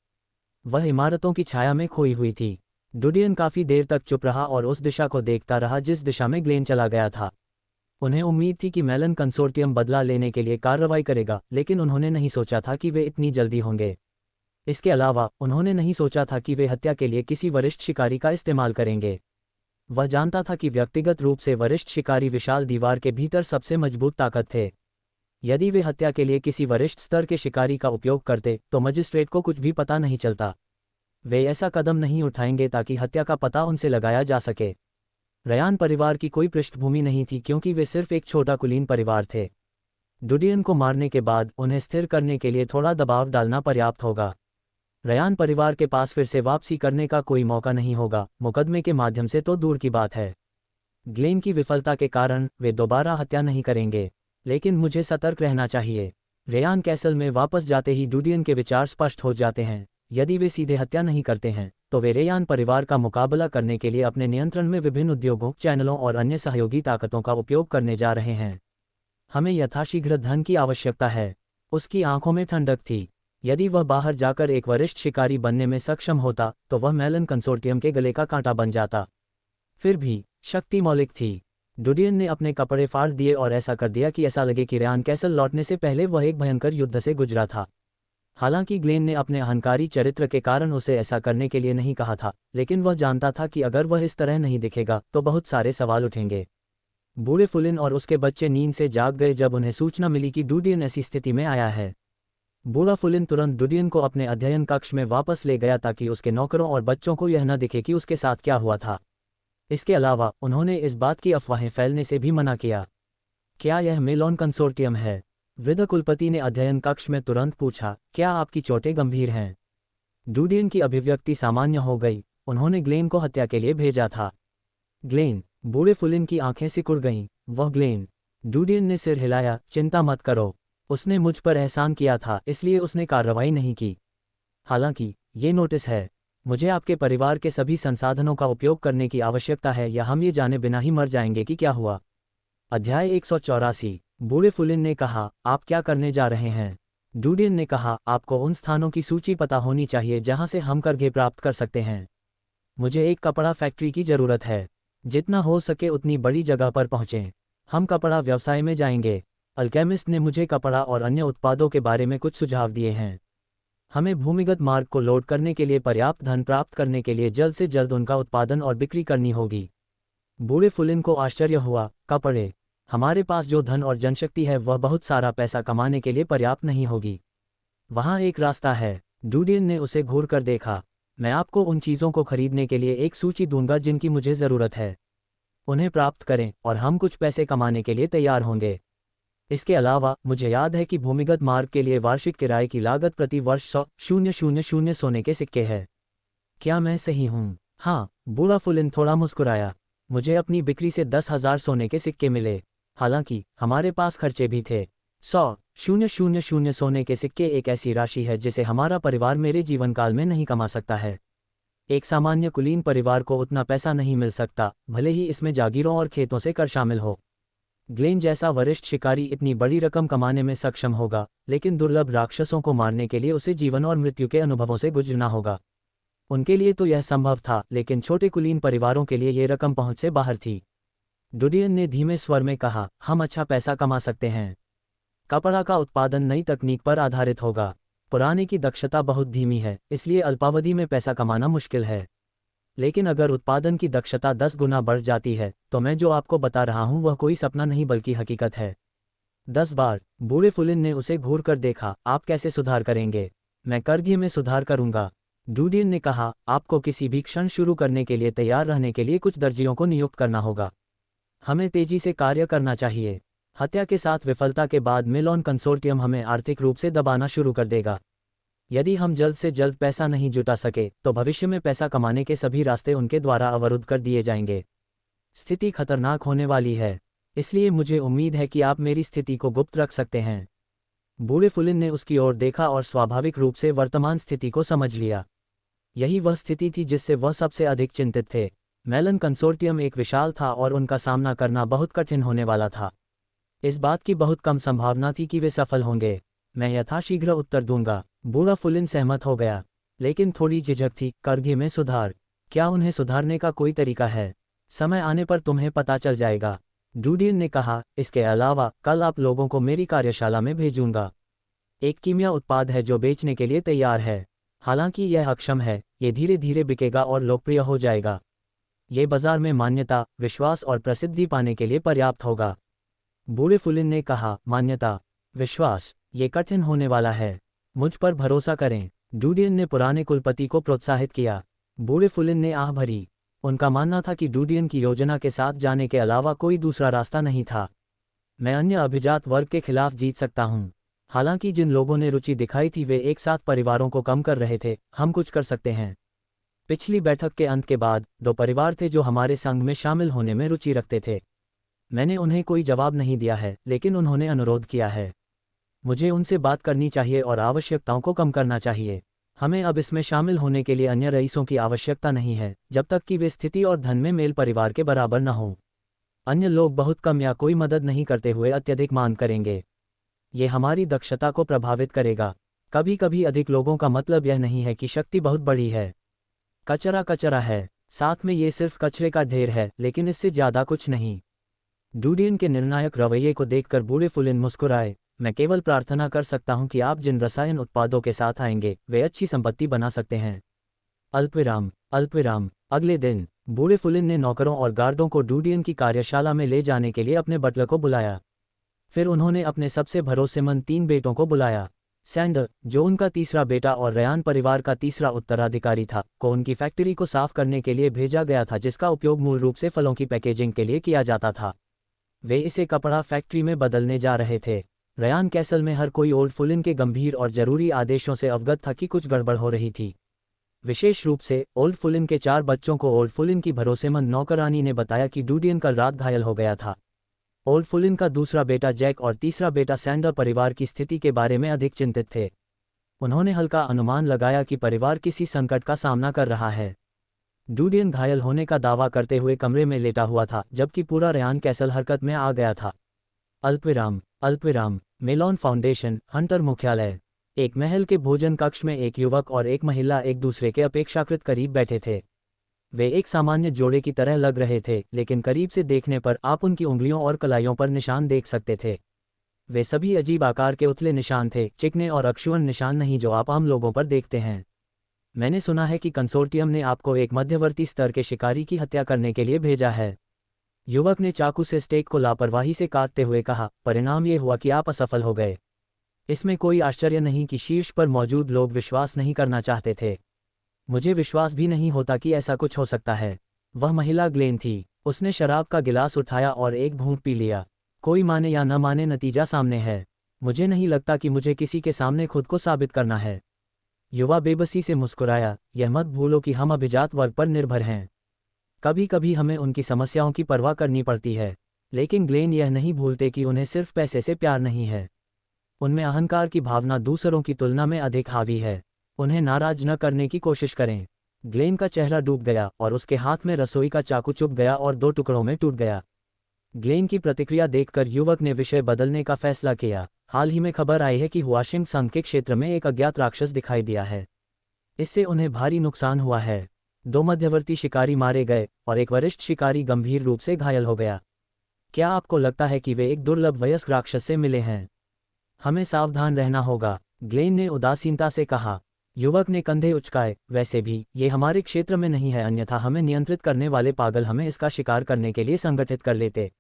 वह इमारतों की छाया में खोई हुई थी। डूडियन काफ़ी देर तक चुप रहा और उस दिशा को देखता रहा जिस दिशा में ग्लेन चला गया था। उन्हें उम्मीद थी कि मेलन कंसोर्टियम बदला लेने के लिए कार्रवाई करेगा, लेकिन उन्होंने नहीं सोचा था कि वे इतनी जल्दी होंगे। इसके अलावा उन्होंने नहीं सोचा था कि वे हत्या के लिए किसी वरिष्ठ शिकारी का इस्तेमाल करेंगे। वह जानता था कि व्यक्तिगत रूप से वरिष्ठ शिकारी विशाल दीवार के भीतर सबसे मजबूत ताकत थे। यदि वे हत्या के लिए किसी वरिष्ठ स्तर के शिकारी का उपयोग करते तो मजिस्ट्रेट को कुछ भी पता नहीं चलता। वे ऐसा कदम नहीं उठाएंगे ताकि हत्या का पता उनसे लगाया जा सके। रयान परिवार की कोई पृष्ठभूमि नहीं थी क्योंकि वे सिर्फ एक छोटा कुलीन परिवार थे। डूडियन को मारने के बाद उन्हें स्थिर करने के लिए थोड़ा दबाव डालना पर्याप्त होगा। रयान परिवार के पास फिर से वापसी करने का कोई मौका नहीं होगा, मुकदमे के माध्यम से तो दूर की बात है। ग्लेन की विफलता के कारण वे दोबारा हत्या नहीं करेंगे, लेकिन मुझे सतर्क रहना चाहिए। रेयान कैसल में वापस जाते ही डूडियन के विचार स्पष्ट हो जाते हैं। यदि वे सीधे हत्या नहीं करते हैं तो वे रेयान परिवार का मुकाबला करने के लिए अपने नियंत्रण में विभिन्न उद्योगों, चैनलों और अन्य सहयोगी ताकतों का उपयोग करने जा रहे हैं। हमें यथाशीघ्र धन की आवश्यकता है। उसकी आंखों में ठंडक थी। यदि वह बाहर जाकर एक वरिष्ठ शिकारी बनने में सक्षम होता तो वह मेलन कंसोर्टियम के गले का कांटा बन जाता। फिर भी शक्ति मौलिक थी। डुडियन ने अपने कपड़े फाड़ दिए और ऐसा कर दिया कि ऐसा लगे कि रेयान कैसल लौटने से पहले वह एक भयंकर युद्ध से गुजरा था। हालांकि ग्लेन ने अपने अहंकारी चरित्र के कारण उसे ऐसा करने के लिए नहीं कहा था, लेकिन वह जानता था कि अगर वह इस तरह नहीं दिखेगा तो बहुत सारे सवाल उठेंगे। बूढ़े फुलिन और उसके बच्चे नींद से जाग गए जब उन्हें सूचना मिली कि डुडियन ऐसी स्थिति में आया है। बूढ़ा फुलिन तुरंत डुडियन को अपने अध्ययन कक्ष में वापस ले गया ताकि उसके नौकरों और बच्चों को यह न दिखे कि उसके साथ क्या हुआ था। इसके अलावा उन्होंने इस बात की अफवाहें फैलने से भी मना किया। क्या यह मेलोन कंसोर्टियम है? वृद्ध कुलपति ने अध्ययन कक्ष में तुरंत पूछा, क्या आपकी चोटें गंभीर हैं? डुडियन की अभिव्यक्ति सामान्य हो गई। उन्होंने ग्लेन को हत्या के लिए भेजा था। ग्लेन। बूढ़े फुलिन की आंखें सिकुड़ गईं। वह ग्लेन। डुडियन ने सिर हिलाया, चिंता मत करो। उसने मुझ पर एहसान किया था, इसलिए उसने कार्रवाई नहीं की। हालांकि ये नोटिस है। मुझे आपके परिवार के सभी संसाधनों का उपयोग करने की आवश्यकता है या हम ये जाने बिना ही मर जाएंगे कि क्या हुआ। अध्याय 184। बूढ़े फुलिन ने कहा, आप क्या करने जा रहे हैं? डुडियन ने कहा, आपको उन स्थानों की सूची पता होनी चाहिए जहां से हम करघे प्राप्त कर सकते हैं। मुझे एक कपड़ा फैक्ट्री की जरूरत है। जितना हो सके उतनी बड़ी जगह पर पहुंचें। हम कपड़ा व्यवसाय में जाएंगे। अल्केमिस्ट ने मुझे कपड़ा और अन्य उत्पादों के बारे में कुछ सुझाव दिए हैं। हमें भूमिगत मार्ग को लोड करने के लिए पर्याप्त धन प्राप्त करने के लिए जल्द से जल्द उनका उत्पादन और बिक्री करनी होगी। बूढ़े फुलिन को आश्चर्य हुआ, कपड़े? हमारे पास जो धन और जनशक्ति है वह बहुत सारा पैसा कमाने के लिए पर्याप्त नहीं होगी। वहाँ एक रास्ता है। डुडियन ने उसे घूर कर देखा। मैं आपको उन चीज़ों को खरीदने के लिए एक सूची दूंगा जिनकी मुझे ज़रूरत है। उन्हें प्राप्त करें और हम कुछ पैसे कमाने के लिए तैयार होंगे। इसके अलावा मुझे याद है कि भूमिगत मार्ग के लिए वार्षिक किराए की लागत प्रति वर्ष 100,000 सोने के सिक्के है। क्या मैं सही हूँ? हाँ। बूढ़ा फुलिन थोड़ा मुस्कुराया। मुझे अपनी बिक्री से 10,000 सोने के सिक्के मिले। हालांकि हमारे पास खर्चे भी थे। 100,000 सोने के सिक्के एक ऐसी राशि है जिसे हमारा परिवार मेरे जीवनकाल में नहीं कमा सकता है। एक सामान्य कुलीन परिवार को उतना पैसा नहीं मिल सकता, भले ही इसमें जागीरों और खेतों से कर शामिल हो। ग्लेन जैसा वरिष्ठ शिकारी इतनी बड़ी रकम कमाने में सक्षम होगा, लेकिन दुर्लभ राक्षसों को मारने के लिए उसे जीवन और मृत्यु के अनुभवों से गुजरना होगा। उनके लिए तो यह संभव था, लेकिन छोटे कुलीन परिवारों के लिए यह रकम पहुंच से बाहर थी। डुडियन ने धीमे स्वर में कहा, हम अच्छा पैसा कमा सकते हैं। कपड़ा का उत्पादन नई तकनीक पर आधारित होगा। पुराने की दक्षता बहुत धीमी है, इसलिए अल्पावधि में पैसा कमाना मुश्किल है। लेकिन अगर उत्पादन की दक्षता 10 गुना बढ़ जाती है तो मैं जो आपको बता रहा हूं वह कोई सपना नहीं बल्कि हकीकत है। 10 बार। बूढ़े फुलिन ने उसे घूर कर देखा। आप कैसे सुधार करेंगे? मैं करघे में सुधार करूंगा। डुडियन ने कहा, आपको किसी भी क्षण शुरू करने के लिए तैयार रहने के लिए कुछ दर्जियों को नियुक्त करना होगा। हमें तेजी से कार्य करना चाहिए। हत्या के साथ विफलता के बाद मेलोन कंसोर्टियम हमें आर्थिक रूप से दबाना शुरू कर देगा। यदि हम जल्द से जल्द पैसा नहीं जुटा सके तो भविष्य में पैसा कमाने के सभी रास्ते उनके द्वारा अवरुद्ध कर दिए जाएंगे। स्थिति खतरनाक होने वाली है, इसलिए मुझे उम्मीद है कि आप मेरी स्थिति को गुप्त रख सकते हैं। बूढ़े फुलिन ने उसकी ओर देखा और स्वाभाविक रूप से वर्तमान स्थिति को समझ लिया। यही वह स्थिति थी जिससे वह सबसे अधिक चिंतित थे। मेलन कंसोर्टियम एक विशाल था और उनका सामना करना बहुत कठिन होने वाला था। इस बात की बहुत कम संभावना थी कि वे सफल होंगे। मैं यथाशीघ्र उत्तर दूंगा। बूढ़ा फुलिन सहमत हो गया, लेकिन थोड़ी झिझक थी। करघे में सुधार? क्या उन्हें सुधारने का कोई तरीका है? समय आने पर तुम्हें पता चल जाएगा। डुडियन ने कहा, इसके अलावा कल आप लोगों को मेरी कार्यशाला में भेजूंगा। एक कीमिया उत्पाद है जो बेचने के लिए तैयार है। हालांकि यह अक्षम है, ये धीरे धीरे बिकेगा और लोकप्रिय हो जाएगा। ये बाजार में मान्यता, विश्वास और प्रसिद्धि पाने के लिए पर्याप्त होगा। बूढ़े फुलिन ने कहा, मान्यता, विश्वास, ये कठिन होने वाला है। मुझ पर भरोसा करें। डुडियन ने पुराने कुलपति को प्रोत्साहित किया। बूढ़े फुलिन ने आह भरी। उनका मानना था कि डुडियन की योजना के साथ जाने के अलावा कोई दूसरा रास्ता नहीं था। मैं अन्य अभिजात वर्ग के खिलाफ जीत सकता हूँ। हालांकि जिन लोगों ने रुचि दिखाई थी वे एक साथ परिवारों को कम कर रहे थे। हम कुछ कर सकते हैं। पिछली बैठक के अंत के बाद 2 परिवार थे जो हमारे संघ में शामिल होने में रुचि रखते थे। मैंने उन्हें कोई जवाब नहीं दिया है, लेकिन उन्होंने अनुरोध किया है। मुझे उनसे बात करनी चाहिए और आवश्यकताओं को कम करना चाहिए। हमें अब इसमें शामिल होने के लिए अन्य रईसों की आवश्यकता नहीं है, जब तक कि वे स्थिति और धन में मेल परिवार के बराबर न हों। अन्य लोग बहुत कम या कोई मदद नहीं करते हुए अत्यधिक मांग करेंगे। ये हमारी दक्षता को प्रभावित करेगा। कभी कभी अधिक लोगों का मतलब यह नहीं है कि शक्ति बहुत बड़ी है। कचरा कचरा है, साथ में ये सिर्फ कचरे का ढेर है, लेकिन इससे ज़्यादा कुछ नहीं। डूडियन के निर्णायक रवैये को देखकर बूढ़े फुलिन मुस्कुराए। मैं केवल प्रार्थना कर सकता हूं कि आप जिन रसायन उत्पादों के साथ आएंगे वे अच्छी संपत्ति बना सकते हैं। अल्पविराम अल्पविराम। अगले दिन बूढ़े फुलिन ने नौकरों और गार्डों को डूडियन की कार्यशाला में ले जाने के लिए अपने बटलर को बुलाया। फिर उन्होंने अपने सबसे भरोसेमंद 3 बेटों को बुलाया। सैंडर, जो उनका तीसरा बेटा और रयान परिवार का तीसरा उत्तराधिकारी था, को उनकी फैक्ट्री को साफ करने के लिए भेजा गया था, जिसका उपयोग मूल रूप से फलों की पैकेजिंग के लिए किया जाता था। वे इसे कपड़ा फैक्ट्री में बदलने जा रहे थे। रयान कैसल में हर कोई ओल्ड फुलिन के गंभीर और जरूरी आदेशों से अवगत था कि कुछ गड़बड़ हो रही थी। विशेष रूप से ओल्ड फुलिन के 4 बच्चों को ओल्ड फुलिन की भरोसेमंद नौकरानी ने बताया कि डूडियन कल रात घायल हो गया था। ओल्ड फुलिन का दूसरा बेटा जैक और तीसरा बेटा सैंडर परिवार की स्थिति के बारे में अधिक चिंतित थे। उन्होंने हल्का अनुमान लगाया कि परिवार किसी संकट का सामना कर रहा है। डूडियन घायल होने का दावा करते हुए कमरे में लेटा हुआ था, जबकि पूरा रयान कैसल हरकत में आ गया था। अल्पविराम अल्पविराम। मेलॉन फाउंडेशन, हंटर मुख्यालय। एक महल के भोजन कक्ष में एक युवक और एक महिला एक दूसरे के अपेक्षाकृत करीब बैठे थे। वे एक सामान्य जोड़े की तरह लग रहे थे, लेकिन करीब से देखने पर आप उनकी उंगलियों और कलाइयों पर निशान देख सकते थे। वे सभी अजीब आकार के उथले निशान थे, चिकने और अक्षुण्ण निशान नहीं जो आप आम लोगों पर देखते हैं। मैंने सुना है कि कंसोर्टियम ने आपको एक मध्यवर्ती स्तर के शिकारी की हत्या करने के लिए भेजा है। युवक ने चाकू से स्टेक को लापरवाही से काटते हुए कहा, परिणाम ये हुआ कि आप असफल हो गए। इसमें कोई आश्चर्य नहीं कि शीर्ष पर मौजूद लोग विश्वास नहीं करना चाहते थे। मुझे विश्वास भी नहीं होता कि ऐसा कुछ हो सकता है। वह महिला ग्लेन थी। उसने शराब का गिलास उठाया और एक घूंट पी लिया। कोई माने या न माने, नतीजा सामने है। मुझे नहीं लगता कि मुझे किसी के सामने खुद को साबित करना है। युवा बेबसी से मुस्कुराया, यह मत भूलो कि हम अभिजात वर्ग पर निर्भर हैं। कभी कभी हमें उनकी समस्याओं की परवाह करनी पड़ती है, लेकिन ग्लेन यह नहीं भूलते कि उन्हें सिर्फ पैसे से प्यार नहीं है। उनमें अहंकार की भावना दूसरों की तुलना में अधिक हावी है। उन्हें नाराज न करने की कोशिश करें। ग्लेन का चेहरा डूब गया और उसके हाथ में रसोई का चाकू चुभ गया और 2 टुकड़ों में टूट गया। ग्लेन की प्रतिक्रिया देखकर युवक ने विषय बदलने का फैसला किया। हाल ही में खबर आई है कि हुआशिंग संघ के क्षेत्र में एक अज्ञात राक्षस दिखाई दिया है। इससे उन्हें भारी नुकसान हुआ है। 2 मध्यवर्ती शिकारी मारे गए और एक वरिष्ठ शिकारी गंभीर रूप से घायल हो गया। क्या आपको लगता है कि वे एक दुर्लभ वयस्क राक्षस से मिले हैं? हमें सावधान रहना होगा, ग्लेन ने उदासीनता से कहा। युवक ने कंधे उचकाए, वैसे भी ये हमारे क्षेत्र में नहीं है, अन्यथा हमें नियंत्रित करने वाले पागल हमें इसका शिकार करने के लिए संगठित कर लेते।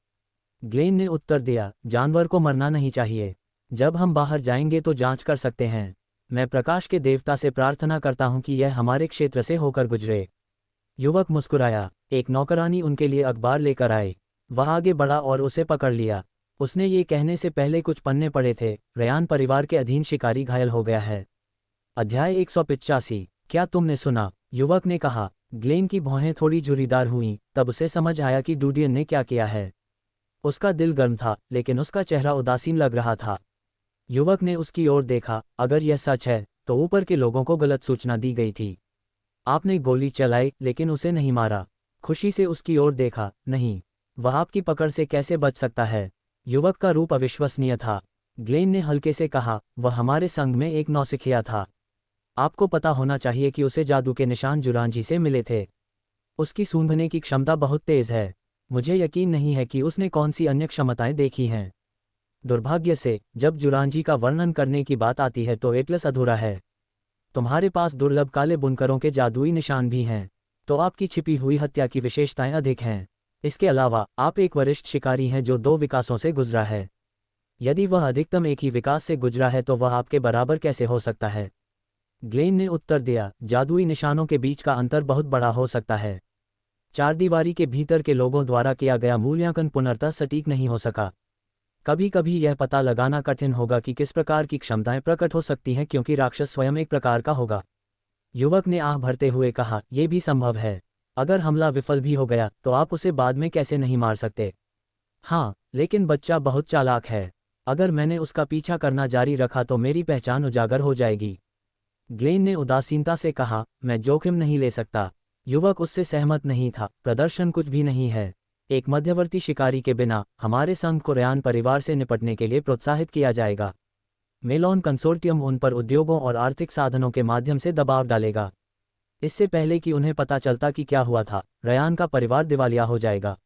ग्लेन ने उत्तर दिया, जानवर को मरना नहीं चाहिए। जब हम बाहर जाएंगे तो जांच कर सकते हैं। मैं प्रकाश के देवता से प्रार्थना करता हूं कि यह हमारे क्षेत्र से होकर गुजरे। युवक मुस्कुराया। एक नौकरानी उनके लिए अखबार लेकर आई। वह आगे बढ़ा और उसे पकड़ लिया। उसने ये कहने से पहले कुछ पन्ने पड़े थे, रयान परिवार के अधीन शिकारी घायल हो गया है। अध्याय 185। क्या तुमने सुना? युवक ने कहा। ग्लेन की भौहें थोड़ी झुर्रीदार हुईं, तब उसे समझ आया कि डूडियन ने क्या किया है। उसका दिल गर्म था, लेकिन उसका चेहरा उदासीन लग रहा था। युवक ने उसकी ओर देखा। अगर यह सच है, तो ऊपर के लोगों को गलत सूचना दी गई थी। आपने गोली चलाई, लेकिन उसे नहीं मारा। खुशी से उसकी ओर देखा। नहीं, वह आपकी पकड़ से कैसे बच सकता है? युवक का रूप अविश्वसनीय था। ग्लेन ने हल्के से कहा, वह हमारे संघ में एक नौसिखिया था। आपको पता होना चाहिए कि उसे जादू के निशान जुरांजी से मिले थे। उसकी सूंघने की क्षमता बहुत तेज है। मुझे यकीन नहीं है कि उसने कौन सी अन्य क्षमताएं देखी हैं। दुर्भाग्य से, जब जुरांजी का वर्णन करने की बात आती है तो एटलस अधूरा है। तुम्हारे पास दुर्लभ काले बुनकरों के जादुई निशान भी हैं, तो आपकी छिपी हुई हत्या की विशेषताएं अधिक हैं। इसके अलावा, आप एक वरिष्ठ शिकारी हैं जो 2 विकासों से गुजरा है। यदि वह अधिकतम एक ही विकास से गुजरा है तो वह आपके बराबर कैसे हो सकता है? ग्लेन ने उत्तर दिया, जादुई निशानों के बीच का अंतर बहुत बड़ा हो सकता है। 4 दीवारी के भीतर के लोगों द्वारा किया गया मूल्यांकन पुनर्तः सटीक नहीं हो सका। कभी कभी यह पता लगाना कठिन होगा कि किस प्रकार की क्षमताएं प्रकट हो सकती हैं, क्योंकि राक्षस स्वयं एक प्रकार का होगा। युवक ने आह भरते हुए कहा, यह भी संभव है। अगर हमला विफल भी हो गया तो आप उसे बाद में कैसे नहीं मार सकते? हाँ, लेकिन बच्चा बहुत चालाक है। अगर मैंने उसका पीछा करना जारी रखा तो मेरी पहचान उजागर हो जाएगी। ग्लेन ने उदासीनता से कहा, मैं जोखिम नहीं ले सकता। युवक उससे सहमत नहीं था। प्रदर्शन कुछ भी नहीं है। एक मध्यवर्ती शिकारी के बिना हमारे संघ को रयान परिवार से निपटने के लिए प्रोत्साहित किया जाएगा। मेलॉन कंसोर्टियम उन पर उद्योगों और आर्थिक साधनों के माध्यम से दबाव डालेगा। इससे पहले कि उन्हें पता चलता कि क्या हुआ था, रयान का परिवार दिवालिया हो जाएगा।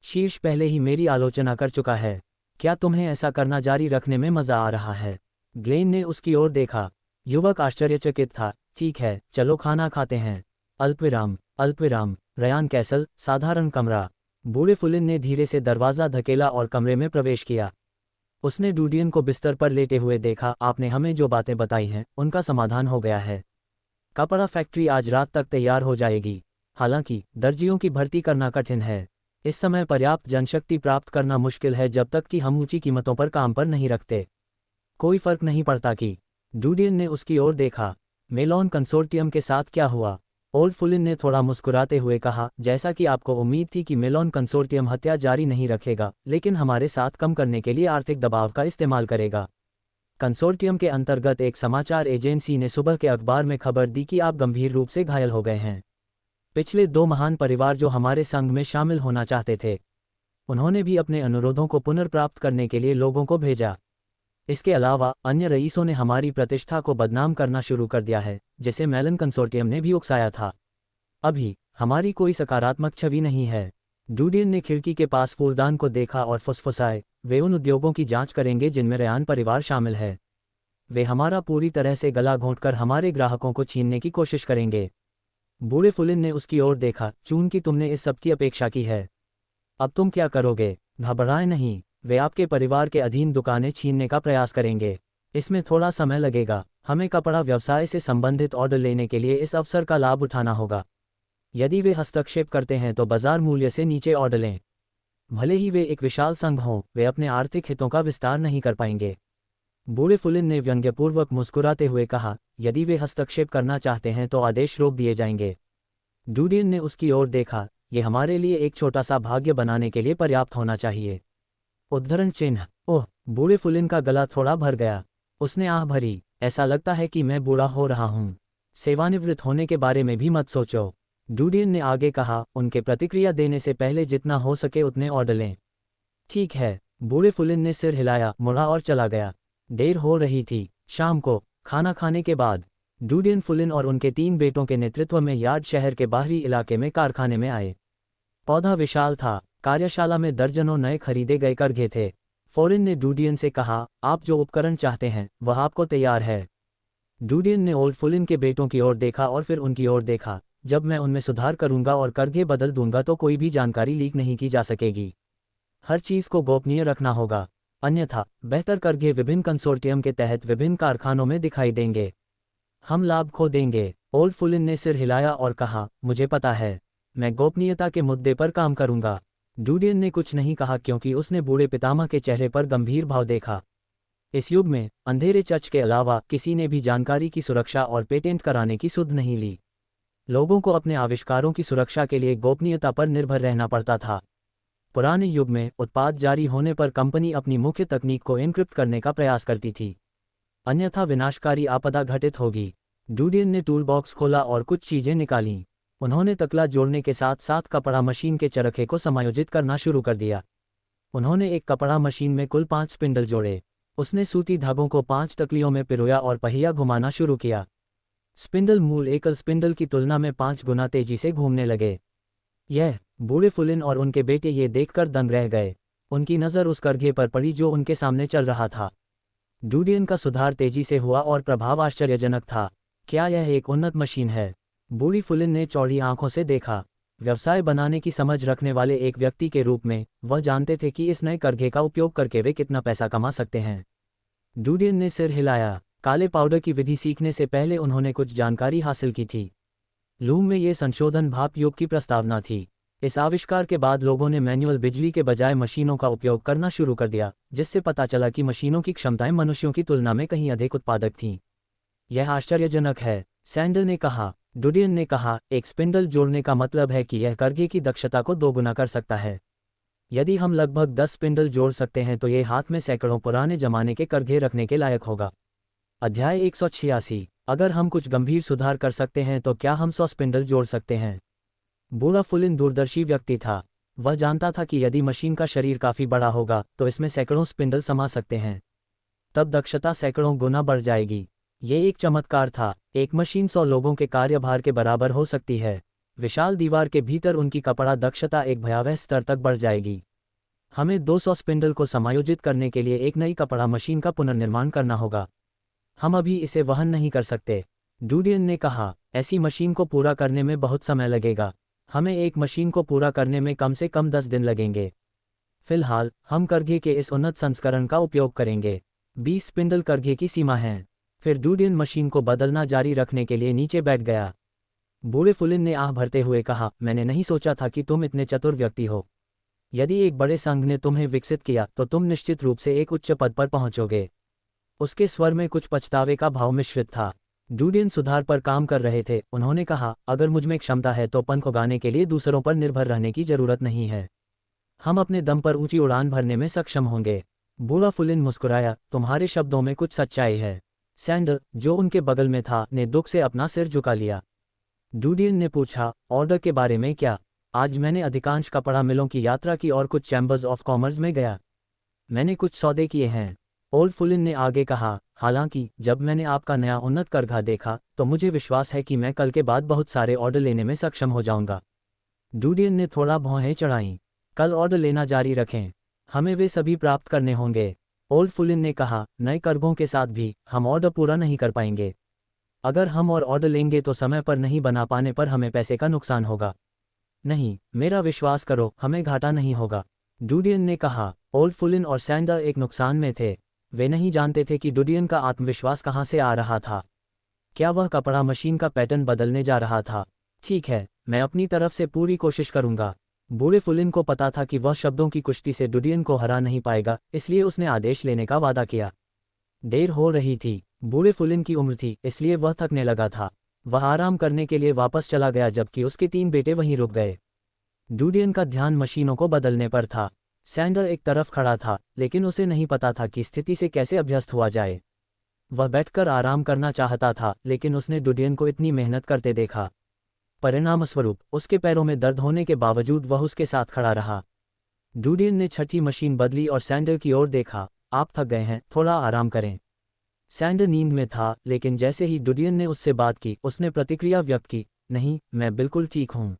शीर्ष पहले ही मेरी आलोचना कर चुका है। क्या तुम्हें ऐसा करना जारी रखने में मजा आ रहा है? ग्लेन ने उसकी ओर देखा। युवक आश्चर्यचकित था। ठीक है, चलो खाना खाते हैं। अल्पविराम। रयान कैसल, साधारण कमरा। बूढ़े फुलिन ने धीरे से दरवाज़ा धकेला और कमरे में प्रवेश किया। उसने डूडियन को बिस्तर पर लेटे हुए देखा। आपने हमें जो बातें बताई हैं, उनका समाधान हो गया है। कपड़ा फैक्ट्री आज रात तक तैयार हो जाएगी। हालांकि दर्जियों की भर्ती करना कठिन है। इस समय पर्याप्त जनशक्ति प्राप्त करना मुश्किल है जब तक कि हम ऊंची कीमतों पर काम पर नहीं रखते। कोई फर्क नहीं पड़ता कि। डूडियन ने उसकी ओर देखा। मेलॉन कंसोर्टियम के साथ क्या हुआ? ओल्ड फुलिन ने थोड़ा मुस्कुराते हुए कहा, जैसा कि आपको उम्मीद थी कि मेलॉन कंसोर्टियम हत्या जारी नहीं रखेगा, लेकिन हमारे साथ कम करने के लिए आर्थिक दबाव का इस्तेमाल करेगा। कंसोर्टियम के अंतर्गत एक समाचार एजेंसी ने सुबह के अखबार में खबर दी कि आप गंभीर रूप से घायल हो गए हैं। पिछले 2 महान परिवार जो हमारे संघ में शामिल होना चाहते थे, उन्होंने भी अपने अनुरोधों को पुनर्प्राप्त करने के लिए लोगों को भेजा। इसके अलावा अन्य रईसों ने हमारी प्रतिष्ठा को बदनाम करना शुरू कर दिया है, जिसे मेलन कंसोर्टियम ने भी उकसाया था। अभी हमारी कोई सकारात्मक छवि नहीं है। डूडियन ने खिड़की के पास फूलदान को देखा और फुसफुसाए, वे उन उद्योगों की जांच करेंगे जिनमें रयान परिवार शामिल है। वे हमारा पूरी तरह से गला घोंटकर हमारे ग्राहकों को छीनने की कोशिश करेंगे। बूढ़े फुलिन ने उसकी ओर देखा। चून कि तुमने इस सब की अपेक्षा की है, अब तुम क्या करोगे? घबराएं नहीं, वे आपके परिवार के अधीन दुकानें छीनने का प्रयास करेंगे। इसमें थोड़ा समय लगेगा। हमें कपड़ा व्यवसाय से संबंधित ऑर्डर लेने के लिए इस अवसर का लाभ उठाना होगा। यदि वे हस्तक्षेप करते हैं तो बाजार मूल्य से नीचे ऑर्डर लें। भले ही वे एक विशाल संघ हों, वे अपने आर्थिक हितों का विस्तार नहीं कर पाएंगे। बूढ़े फुलिन ने व्यंग्यपूर्वक मुस्कुराते हुए कहा, यदि वे हस्तक्षेप करना चाहते हैं तो आदेश रोक दिए जाएंगे। डूडियन ने उसकी ओर देखा। यह हमारे लिए एक छोटा सा भाग्य बनाने के लिए पर्याप्त होना चाहिए। उद्धरण चिन्ह। ओह! बूढ़े फुलिन का गला थोड़ा भर गया। उसने आह भरी। ऐसा लगता है कि मैं बूढ़ा हो रहा हूँ। सेवानिवृत्त होने के बारे में भी मत सोचो। डूडियन ने आगे कहा, उनके प्रतिक्रिया देने से पहले जितना हो सके उतने ऑर्डर लें। ठीक है। बूढ़े फुलिन ने सिर हिलाया, मुड़ा और चला गया। देर हो रही थी। शाम को खाना खाने के बाद डूडियन फुलिन और उनके 3 बेटों के नेतृत्व में यार्ड शहर के बाहरी इलाके में कारखाने में आए। पौधा विशाल था। कार्यशाला में दर्जनों नए खरीदे गए करघे थे। फॉरिन ने डूडियन से कहा, आप जो उपकरण चाहते हैं वह आपको तैयार है। डूडियन ने ओल्ड फुलिन के बेटों की ओर देखा और फिर उनकी ओर देखा। जब मैं उनमें सुधार करूंगा और करघे बदल दूंगा तो कोई भी जानकारी लीक नहीं की जा सकेगी। हर चीज को गोपनीय रखना होगा, अन्यथा बेहतर करघे विभिन्न कंसोर्टियम के तहत विभिन्न कारखानों में दिखाई देंगे। हम लाभ खो देंगे। ओल्ड फुलिन ने सिर हिलाया और कहा, मुझे पता है, मैं गोपनीयता के मुद्दे पर काम करूंगा। डूडियन ने कुछ नहीं कहा क्योंकि उसने बूढ़े पितामह के चेहरे पर गंभीर भाव देखा। इस युग में अंधेरे चच के अलावा किसी ने भी जानकारी की सुरक्षा और पेटेंट कराने की सुध नहीं ली। लोगों को अपने आविष्कारों की सुरक्षा के लिए गोपनीयता पर निर्भर रहना पड़ता था। पुराने युग में उत्पाद जारी होने पर कंपनी अपनी मुख्य तकनीक को एन्क्रिप्ट करने का प्रयास करती थी, अन्यथा विनाशकारी आपदा घटित होगी। डूडियन ने टूल बॉक्स खोला और कुछ चीजें निकालीं। उन्होंने तकला जोड़ने के साथ साथ कपड़ा मशीन के चरखे को समायोजित करना शुरू कर दिया। उन्होंने एक कपड़ा मशीन में कुल 5 स्पिंडल जोड़े। उसने सूती धागों को 5 तकलियों में पिरोया और पहिया घुमाना शुरू किया। स्पिंडल मूल एकल स्पिंडल की तुलना में 5 गुना तेजी से घूमने लगे। यह बूढ़े फुलिन और उनके बेटे ये देखकर दंग रह गए। उनकी नज़र उस करघे पर पड़ी जो उनके सामने चल रहा था। डूडियन का सुधार तेजी से हुआ और प्रभाव आश्चर्यजनक था। क्या यह एक उन्नत मशीन है? बूढ़ी फुलिन ने चौड़ी आंखों से देखा। व्यवसाय बनाने की समझ रखने वाले एक व्यक्ति के रूप में वह जानते थे कि इस नए करघे का उपयोग करके वे कितना पैसा कमा सकते हैं। डूडियन ने सिर हिलाया। काले पाउडर की विधि सीखने से पहले उन्होंने कुछ जानकारी हासिल की थी। लूम में ये संशोधन भाप युग की प्रस्तावना थी। इस आविष्कार के बाद लोगों ने मैनुअल बिजली के बजाय मशीनों का उपयोग करना शुरू कर दिया, जिससे पता चला कि मशीनों की क्षमताएं मनुष्यों की तुलना में कहीं अधिक उत्पादक थीं। यह आश्चर्यजनक है, सैंडल ने कहा। डूडियन ने कहा, एक स्पिंडल जोड़ने का मतलब है कि यह करघे की दक्षता को दोगुना कर सकता है। यदि हम लगभग 10 स्पिंडल जोड़ सकते हैं तो ये हाथ में सैकड़ों पुराने जमाने के करघे रखने के लायक होगा। अध्याय 186। अगर हम कुछ गंभीर सुधार कर सकते हैं तो क्या हम 100 स्पिंडल जोड़ सकते हैं? बूढ़ा फुलिन दूरदर्शी व्यक्ति था। वह जानता था कि यदि मशीन का शरीर काफी बड़ा होगा तो इसमें सैकड़ों स्पिंडल समा सकते हैं। तब दक्षता सैकड़ों गुना बढ़ जाएगी। ये एक चमत्कार था। एक मशीन 100 लोगों के कार्यभार के बराबर हो सकती है। विशाल दीवार के भीतर उनकी कपड़ा दक्षता एक भयावह स्तर तक बढ़ जाएगी। हमें 200 स्पिंडल को समायोजित करने के लिए एक नई कपड़ा मशीन का पुनर्निर्माण करना होगा। हम अभी इसे वहन नहीं कर सकते। डूडियन ने कहा, ऐसी मशीन को पूरा करने में बहुत समय लगेगा। हमें एक मशीन को पूरा करने में कम से कम 10 दिन लगेंगे। फिलहाल हम करघे के इस उन्नत संस्करण का उपयोग करेंगे। 20 स्पिंडल करघे की सीमा है। फिर डूडियन मशीन को बदलना जारी रखने के लिए नीचे बैठ गया। बूढ़े फुलिन ने आह भरते हुए कहा, मैंने नहीं सोचा था कि तुम इतने चतुर व्यक्ति हो। यदि एक बड़े संघ ने तुम्हें विकसित किया तो तुम निश्चित रूप से एक उच्च पद पर पहुंचोगे। उसके स्वर में कुछ पछतावे का भाव मिश्रित था। डूडियन सुधार पर काम कर रहे थे। उन्होंने कहा, अगर मुझमें क्षमता है तो पंख उगाने के लिए दूसरों पर निर्भर रहने की जरूरत नहीं है। हम अपने दम पर ऊंची उड़ान भरने में सक्षम होंगे। बूढ़ा फुलिन मुस्कुराया, तुम्हारे शब्दों में कुछ सच्चाई है। सैंडर, जो उनके बगल में था, ने दुख से अपना सिर झुका लिया। डूडियन ने पूछा, ऑर्डर के बारे में क्या? आज मैंने अधिकांश कपड़ा मिलों की यात्रा की और कुछ चैम्बर्स ऑफ कॉमर्स में गया। मैंने कुछ सौदे किए हैं। ओल्ड फुलिन ने आगे कहा, हालांकि जब मैंने आपका नया उन्नत करघा देखा तो मुझे विश्वास है कि मैं कल के बाद बहुत सारे ऑर्डर लेने में सक्षम हो जाऊंगा। डूडियन ने थोड़ा भौहें चढ़ाईं। कल ऑर्डर लेना जारी रखें। हमें वे सभी प्राप्त करने होंगे। ओल्ड फुलिन ने कहा, नए करघों के साथ भी हम ऑर्डर पूरा नहीं कर पाएंगे। अगर हम और ऑर्डर लेंगे तो समय पर नहीं बना पाने पर हमें पैसे का नुकसान होगा। नहीं, मेरा विश्वास करो, हमें घाटा नहीं होगा। डूडियन ने कहा। ओल्ड फुलिन और सैंडर एक नुकसान में थे। वे नहीं जानते थे कि डूडियन का आत्मविश्वास कहाँ से आ रहा था। क्या वह कपड़ा मशीन का पैटर्न बदलने जा रहा था? ठीक है, मैं अपनी तरफ से पूरी कोशिश करूंगा। बूढ़े फुलिन को पता था कि वह शब्दों की कुश्ती से डूडियन को हरा नहीं पाएगा, इसलिए उसने आदेश लेने का वादा किया। देर हो रही थी। बूढ़े फुलिन की उम्र थी, इसलिए वह थकने लगा था। वह आराम करने के लिए वापस चला गया जबकि उसके 3 बेटे वहीं रुक गए। डूडियन का ध्यान मशीनों को बदलने पर था। सैंडर एक तरफ खड़ा था, लेकिन उसे नहीं पता था कि स्थिति से कैसे अभ्यस्त हुआ जाए। वह बैठकर आराम करना चाहता था, लेकिन उसने डूडियन को इतनी मेहनत करते देखा। परिणामस्वरूप उसके पैरों में दर्द होने के बावजूद वह उसके साथ खड़ा रहा। डूडियन ने छठी मशीन बदली और सैंडर की ओर देखा। आप थक गए हैं, थोड़ा आराम करें। सैंडर नींद में था, लेकिन जैसे ही डूडियन ने उससे बात की उसने प्रतिक्रिया व्यक्त की, नहीं, मैं बिल्कुल ठीक हूं।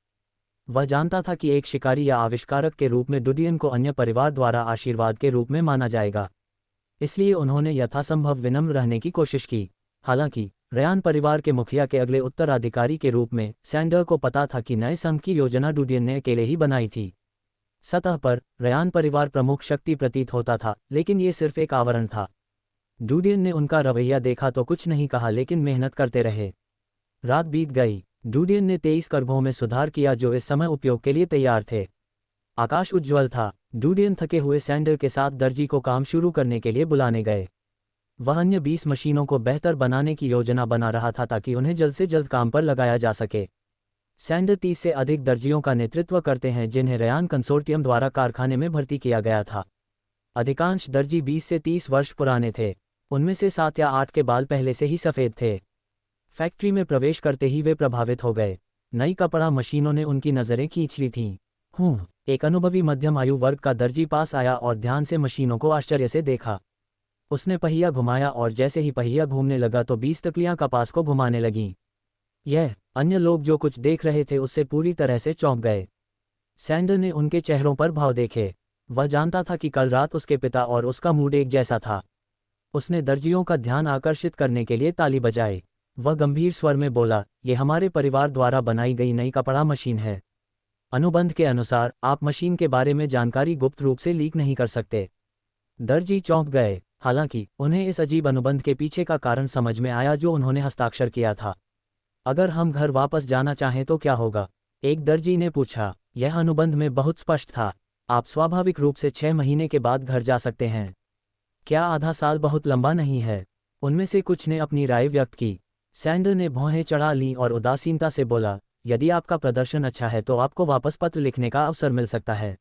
वह जानता था कि एक शिकारी या आविष्कारक के रूप में डूडियन को अन्य परिवार द्वारा आशीर्वाद के रूप में माना जाएगा। इसलिए उन्होंने यथासंभव विनम्र रहने की कोशिश की। हालांकि रयान परिवार के मुखिया के अगले उत्तराधिकारी के रूप में सैंडर को पता था कि नए संघ की योजना डूडियन ने अकेले ही बनाई थी। सतह पर रयान परिवार प्रमुख शक्ति प्रतीत होता था, लेकिन ये सिर्फ एक आवरण था। डूडियन ने उनका रवैया देखा तो कुछ नहीं कहा, लेकिन मेहनत करते रहे। रात बीत गई। डूडियन ने 23 करघों में सुधार किया जो इस समय उपयोग के लिए तैयार थे। आकाश उज्ज्वल था। डूडियन थके हुए सैंडर के साथ दर्जी को काम शुरू करने के लिए बुलाने गए। वह अन्य 20 मशीनों को बेहतर बनाने की योजना बना रहा था ताकि उन्हें जल्द से जल्द काम पर लगाया जा सके। सैंडर 30 से अधिक दर्जियों का नेतृत्व करते हैं जिन्हें रयान कंसोर्टियम द्वारा कारखाने में भर्ती किया गया था। अधिकांश दर्जी 20 से 30 वर्ष पुराने थे। उनमें से 7 या 8 के बाल पहले से ही सफ़ेद थे। फैक्ट्री में प्रवेश करते ही वे प्रभावित हो गए। नई कपड़ा मशीनों ने उनकी नज़रें खींच ली थीं। एक अनुभवी मध्यम आयु वर्ग का दर्जी पास आया और ध्यान से मशीनों को आश्चर्य से देखा। उसने पहिया घुमाया और जैसे ही पहिया घूमने लगा तो 20 तकलियां कपास को घुमाने लगीं। अन्य लोग जो कुछ देख रहे थे उससे पूरी तरह से चौंक गए। सैंडर ने उनके चेहरों पर भाव देखे। वह जानता था कि कल रात उसके पिता और उसका मूड एक जैसा था। उसने दर्जियों का ध्यान आकर्षित करने के लिए ताली बजाई। वह गंभीर स्वर में बोला, ये हमारे परिवार द्वारा बनाई गई नई कपड़ा मशीन है। अनुबंध के अनुसार आप मशीन के बारे में जानकारी गुप्त रूप से लीक नहीं कर सकते। दर्जी चौंक गए। हालांकि उन्हें इस अजीब अनुबंध के पीछे का कारण समझ में आया जो उन्होंने हस्ताक्षर किया था। अगर हम घर वापस जाना चाहें तो क्या होगा? एक दर्जी ने पूछा। यह अनुबंध में बहुत स्पष्ट था। आप स्वाभाविक रूप से 6 महीने के बाद घर जा सकते हैं। क्या आधा साल बहुत लंबा नहीं है? उनमें से कुछ ने अपनी राय व्यक्त की। सैंडर ने भौहें चढ़ा लीं और उदासीनता से बोला, यदि आपका प्रदर्शन अच्छा है तो आपको वापस पत्र लिखने का अवसर मिल सकता है।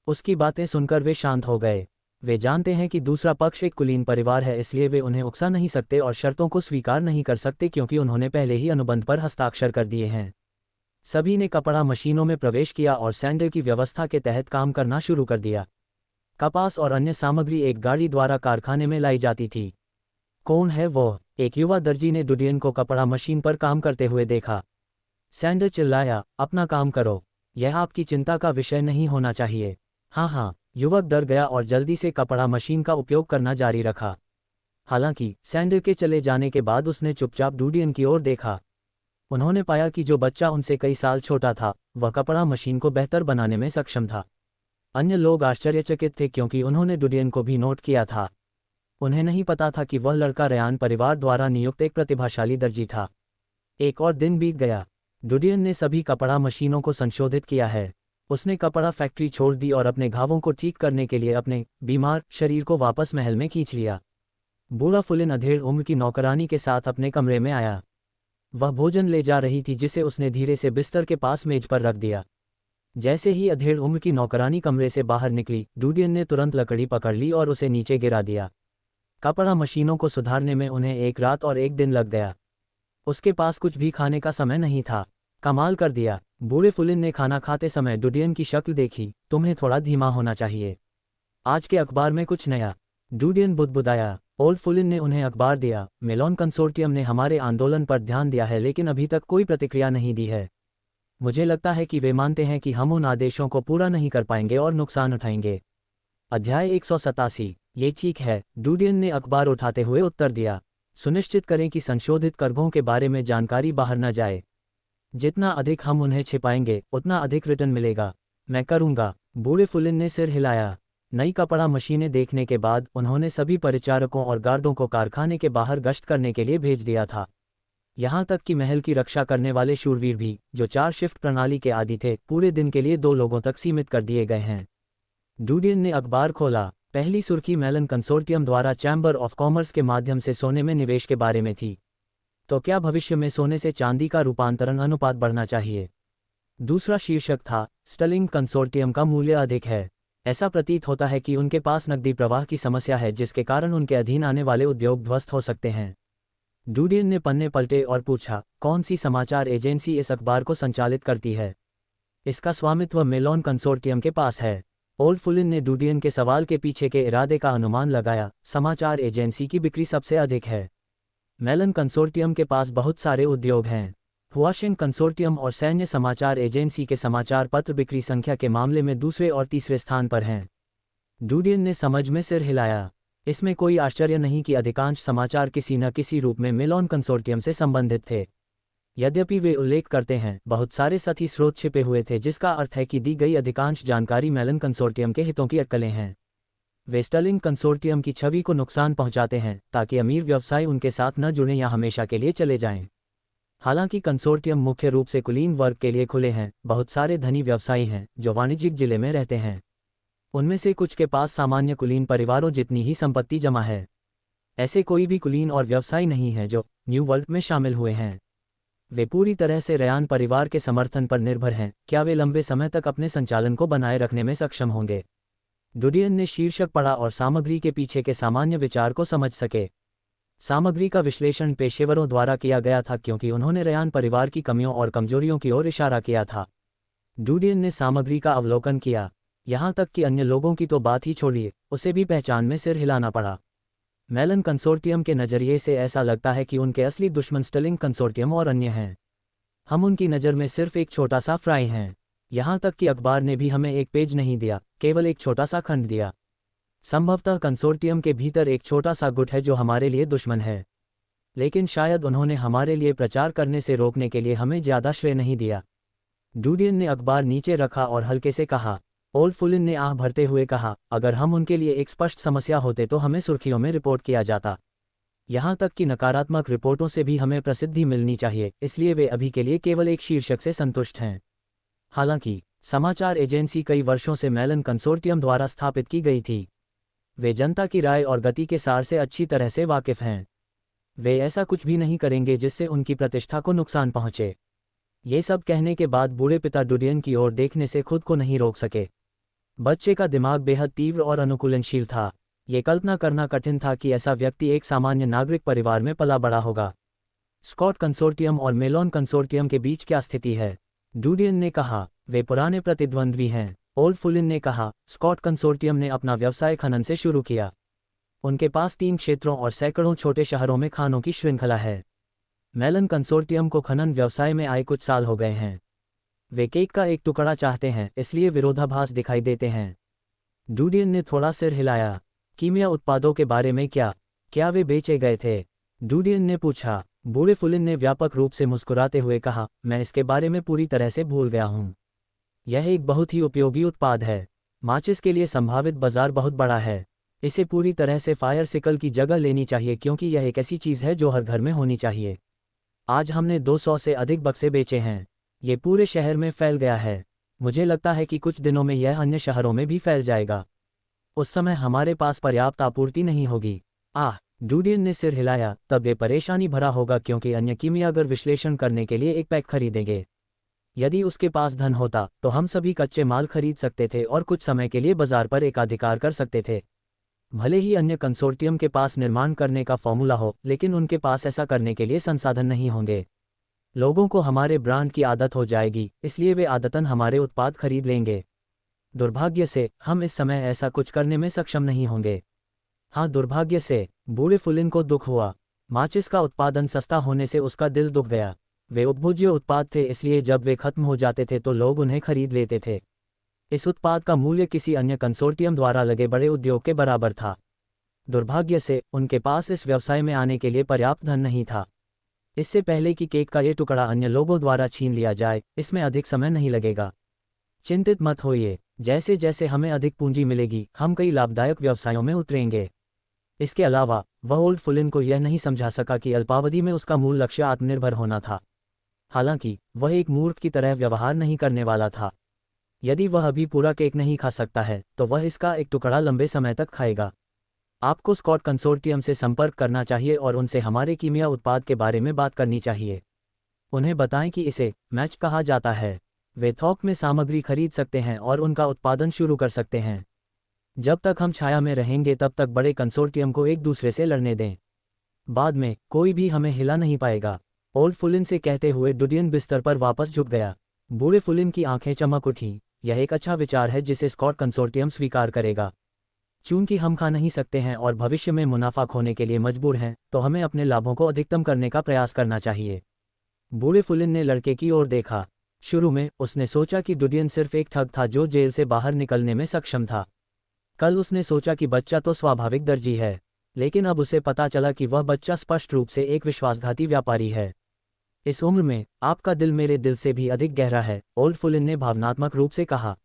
उसकी बातें सुनकर वे शांत हो गए। वे जानते हैं कि दूसरा पक्ष एक कुलीन परिवार है, इसलिए वे उन्हें उकसा नहीं सकते और शर्तों को स्वीकार नहीं कर सकते क्योंकि उन्होंने पहले ही अनुबंध पर हस्ताक्षर कर दिए हैं। सभी ने कपड़ा मशीनों में प्रवेश किया और सैंडर की व्यवस्था के तहत काम करना शुरू कर दिया। कपास और अन्य सामग्री एक गाड़ी द्वारा कारखाने में लाई जाती थी। कौन है वो? एक युवा दर्जी ने डुडियन को कपड़ा मशीन पर काम करते हुए देखा। सैंडर चिल्लाया, अपना काम करो, यह आपकी चिंता का विषय नहीं होना चाहिए। हाँ, युवक डर गया और जल्दी से कपड़ा मशीन का उपयोग करना जारी रखा। हालांकि सैंडर के चले जाने के बाद उसने चुपचाप डुडियन की ओर देखा। उन्होंने पाया कि जो बच्चा उनसे कई साल छोटा था, वह कपड़ा मशीन को बेहतर बनाने में सक्षम था। अन्य लोग आश्चर्यचकित थे क्योंकि उन्होंने डुडियन को भी नोट किया था। उन्हें नहीं पता था कि वह लड़का रयान परिवार द्वारा नियुक्त एक प्रतिभाशाली दर्जी था। एक और दिन बीत गया। डुडियन ने सभी कपड़ा मशीनों को संशोधित किया है। उसने कपड़ा फैक्ट्री छोड़ दी और अपने घावों को ठीक करने के लिए अपने बीमार शरीर को वापस महल में खींच लिया। बूढ़ा फुलिन अधेड़ उम्र की नौकरानी के साथ अपने कमरे में आया। वह भोजन ले जा रही थी जिसे उसने धीरे से बिस्तर के पास मेज पर रख दिया। जैसे ही अधेड़ उम्र की नौकरानी कमरे से बाहर निकली, डुडियन ने तुरंत लकड़ी पकड़ ली और उसे नीचे गिरा दिया। कपड़ा मशीनों को सुधारने में उन्हें एक रात और एक दिन लग गया। उसके पास कुछ भी खाने का समय नहीं था। कमाल कर दिया। बूढ़े फुलिन ने खाना खाते समय डुडियन की शक्ल देखी। तुम्हें थोड़ा धीमा होना चाहिए। आज के अखबार में कुछ नया? डुडियन बुदबुदाया। ओल्ड फुलिन ने उन्हें अखबार दिया। मेलॉन कंसोर्टियम ने हमारे आंदोलन पर ध्यान दिया है लेकिन अभी तक कोई प्रतिक्रिया नहीं दी है। मुझे लगता है कि वे मानते हैं कि हम उन आदेशों को पूरा नहीं कर पाएंगे और नुकसान उठाएंगे। अध्याय 187। ये ठीक है, डुडियन ने अखबार उठाते हुए उत्तर दिया। सुनिश्चित करें कि संशोधित करघों के बारे में जानकारी बाहर न जाए। जितना अधिक हम उन्हें छिपाएंगे उतना अधिक रिटर्न मिलेगा। मैं करूंगा। बूढ़े फुलिन ने सिर हिलाया। नई कपड़ा मशीनें देखने के बाद उन्होंने सभी परिचारकों और गार्डों को कारखाने के बाहर गश्त करने के लिए भेज दिया था। यहाँ तक कि महल की रक्षा करने वाले शूरवीर भी, जो 4 शिफ्ट प्रणाली के आदी थे, पूरे दिन के लिए 2 लोगों तक सीमित कर दिए गए हैं। डुडियन ने अखबार खोला। पहली सुर्खी मेलन कंसोर्टियम द्वारा चैम्बर ऑफ कॉमर्स के माध्यम से सोने में निवेश के बारे में थी। तो क्या भविष्य में सोने से चांदी का रूपांतरण अनुपात बढ़ना चाहिए? दूसरा शीर्षक था, स्टर्लिंग कंसोर्टियम का मूल्य अधिक है। ऐसा प्रतीत होता है कि उनके पास नकदी प्रवाह की समस्या है जिसके कारण उनके अधीन आने वाले उद्योग ध्वस्त हो सकते हैं। डुडियन ने पन्ने पलटे और पूछा, कौन सी समाचार एजेंसी इस अखबार को संचालित करती है? इसका स्वामित्व मेलॉन कंसोर्टियम के पास है। ओल्ड फुलिन ने डुडियन के सवाल के पीछे के इरादे का अनुमान लगाया। समाचार एजेंसी की बिक्री सबसे अधिक है। मेलन कंसोर्टियम के पास बहुत सारे उद्योग हैं। हुआशिंग कंसोर्टियम और सैन्य समाचार एजेंसी के समाचार पत्र बिक्री संख्या के मामले में दूसरे और तीसरे स्थान पर हैं। डुडियन ने समझ में सिर हिलाया। इसमें कोई आश्चर्य नहीं कि अधिकांश समाचार किसी न किसी रूप में मेलॉन कंसोर्टियम से संबंधित थे। यद्यपि वे उल्लेख करते हैं, बहुत सारे सतही स्रोत छिपे हुए थे, जिसका अर्थ है कि दी गई अधिकांश जानकारी मेलन कंसोर्टियम के हितों की अटकलें हैं। वे स्टर्लिंग कंसोर्टियम की छवि को नुकसान पहुंचाते हैं ताकि अमीर व्यवसायी उनके साथ न जुड़ें या हमेशा के लिए चले जाएं। हालांकि कंसोर्टियम मुख्य रूप से कुलीन वर्ग के लिए खुले हैं। बहुत सारे धनी व्यवसायी हैं जो वाणिज्यिक जिले में रहते हैं। उनमें से कुछ के पास सामान्य कुलीन परिवारों जितनी ही संपत्ति जमा है। ऐसे कोई भी कुलीन और व्यवसायी नहीं है जो न्यू वर्ल्ड में शामिल हुए हैं। वे पूरी तरह से रयान परिवार के समर्थन पर निर्भर हैं। क्या वे लंबे समय तक अपने संचालन को बनाए रखने में सक्षम होंगे? डुडियन ने शीर्षक पढ़ा और सामग्री के पीछे के सामान्य विचार को समझ सके। सामग्री का विश्लेषण पेशेवरों द्वारा किया गया था क्योंकि उन्होंने रयान परिवार की कमियों और कमजोरियों की ओर इशारा किया था। डुडियन ने सामग्री का अवलोकन किया। यहाँ तक कि अन्य लोगों की तो बात ही छोड़िए, उसे भी पहचान में सिर हिलाना पड़ा। मेलन कंसोर्टियम के नज़रिए से ऐसा लगता है कि उनके असली दुश्मन स्टर्लिंग कंसोर्टियम और अन्य हैं। हम उनकी नज़र में सिर्फ एक छोटा सा फ्राई हैं। यहाँ तक कि अखबार ने भी हमें एक पेज नहीं दिया, केवल एक छोटा सा खंड दिया। संभवतः कंसोर्टियम के भीतर एक छोटा सा गुट है जो हमारे लिए दुश्मन है, लेकिन शायद उन्होंने हमारे लिए प्रचार करने से रोकने के लिए हमें ज़्यादा श्रेय नहीं दिया। डुडियन ने अखबार नीचे रखा और हल्के से कहा। ओल्ड फुलिन ने आह भरते हुए कहा, अगर हम उनके लिए एक स्पष्ट समस्या होते तो हमें सुर्खियों में रिपोर्ट किया जाता। यहाँ तक कि नकारात्मक रिपोर्टों से भी हमें प्रसिद्धि मिलनी चाहिए, इसलिए वे अभी के लिए केवल एक शीर्षक से संतुष्ट हैं। हालांकि समाचार एजेंसी कई वर्षों से मेलन कंसोर्टियम द्वारा स्थापित की गई थी। वे जनता की राय और गति के सार से अच्छी तरह से वाकिफ हैं। वे ऐसा कुछ भी नहीं करेंगे जिससे उनकी प्रतिष्ठा को नुकसान पहुंचे। ये सब कहने के बाद बूढ़े पिता डुडियन की ओर देखने से खुद को नहीं रोक सके। बच्चे का दिमाग बेहद तीव्र और अनुकूलनशील था। ये कल्पना करना कठिन था कि ऐसा व्यक्ति एक सामान्य नागरिक परिवार में पला बड़ा होगा। स्कॉट कंसोर्टियम और मेलॉन कंसोर्टियम के बीच क्या स्थिति है? डुडियन ने कहा, वे पुराने प्रतिद्वंद्वी हैं। ओल्ड फुलिन ने कहा, स्कॉट कंसोर्टियम ने अपना व्यवसाय खनन से शुरू किया। उनके पास 3 क्षेत्रों और सैकड़ों छोटे शहरों में खानों की श्रृंखला है। मेलन कंसोर्टियम को खनन व्यवसाय में आए कुछ साल हो गए हैं। वे केक का एक टुकड़ा चाहते हैं, इसलिए विरोधाभास दिखाई देते हैं। डुडियन ने थोड़ा सिर हिलाया। कीमिया उत्पादों के बारे में क्या वे बेचे गए थे? डुडियन ने पूछा। बूढ़े फुलिन ने व्यापक रूप से मुस्कुराते हुए कहा, मैं इसके बारे में पूरी तरह से भूल गया हूँ। यह एक बहुत ही उपयोगी उत्पाद है। माचिस के लिए संभावित बाजार बहुत बड़ा है। इसे पूरी तरह से फायर सिकल की जगह लेनी चाहिए क्योंकि यह एक ऐसी चीज़ है जो हर घर में होनी चाहिए। आज हमने 200 से अधिक बक्से बेचे हैं। ये पूरे शहर में फैल गया है। मुझे लगता है कि कुछ दिनों में यह अन्य शहरों में भी फैल जाएगा। उस समय हमारे पास पर्याप्त आपूर्ति नहीं होगी। डुडियन ने सिर हिलाया। तब ये परेशानी भरा होगा क्योंकि अन्य कीमियागर विश्लेषण करने के लिए एक पैक खरीदेंगे। यदि उसके पास धन होता तो हम सभी कच्चे माल खरीद सकते थे और कुछ समय के लिए बाजार पर एकाधिकार कर सकते थे। भले ही अन्य कंसोर्टियम के पास निर्माण करने का फॉर्मूला हो, लेकिन उनके पास ऐसा करने के लिए संसाधन नहीं होंगे। लोगों को हमारे ब्रांड की आदत हो जाएगी, इसलिए वे आदतन हमारे उत्पाद खरीद लेंगे। दुर्भाग्य से हम इस समय ऐसा कुछ करने में सक्षम नहीं होंगे। हाँ, दुर्भाग्य से। बूढ़े फुलिन को दुख हुआ। माचिस का उत्पादन सस्ता होने से उसका दिल दुख गया। वे उपभोज्य उत्पाद थे, इसलिए जब वे खत्म हो जाते थे तो लोग उन्हें खरीद लेते थे। इस उत्पाद का मूल्य किसी अन्य कंसोर्टियम द्वारा लगे बड़े उद्योग के बराबर था। दुर्भाग्य से उनके पास इस व्यवसाय में आने के लिए पर्याप्त धन नहीं था। इससे पहले कि केक का ये टुकड़ा अन्य लोगों द्वारा छीन लिया जाए, इसमें अधिक समय नहीं लगेगा। चिंतित मत होइए, जैसे जैसे हमें अधिक पूंजी मिलेगी हम कई लाभदायक व्यवसायों में उतरेंगे। इसके अलावा वह ओल्ड फुलिन को यह नहीं समझा सका कि अल्पावधि में उसका मूल लक्ष्य आत्मनिर्भर होना था। हालांकि वह एक मूर्ख की तरह व्यवहार नहीं करने वाला था। यदि वह अभी पूरा केक नहीं खा सकता है तो वह इसका एक टुकड़ा लंबे समय तक खाएगा। आपको स्कॉट कंसोर्टियम से संपर्क करना चाहिए और उनसे हमारे कीमिया उत्पाद के बारे में बात करनी चाहिए। उन्हें बताएं कि इसे मैच कहा जाता है। वे थोक में सामग्री खरीद सकते हैं और उनका उत्पादन शुरू कर सकते हैं। जब तक हम छाया में रहेंगे तब तक बड़े कंसोर्टियम को एक दूसरे से लड़ने दें। बाद में कोई भी हमें हिला नहीं पाएगा। ओल्ड फुलिन से कहते हुए डुडियन बिस्तर पर वापस झुक गया। बूढ़े फुलिन की आंखें चमक उठी। यह एक अच्छा विचार है जिसे स्कॉट कंसोर्टियम स्वीकार करेगा। चूंकि हम खा नहीं सकते हैं और भविष्य में मुनाफा खोने के लिए मजबूर हैं, तो हमें अपने लाभों को अधिकतम करने का प्रयास करना चाहिए। बूढ़े फुलिन ने लड़के की ओर देखा। शुरू में उसने सोचा कि डुडियन सिर्फ एक ठग था जो जेल से बाहर निकलने में सक्षम था। कल उसने सोचा कि बच्चा तो स्वाभाविक दर्जी है, लेकिन अब उसे पता चला कि वह बच्चा स्पष्ट रूप से एक विश्वासघाती व्यापारी है। इस उम्र में आपका दिल मेरे दिल से भी अधिक गहरा है, ओल्ड फुलिन ने भावनात्मक रूप से कहा।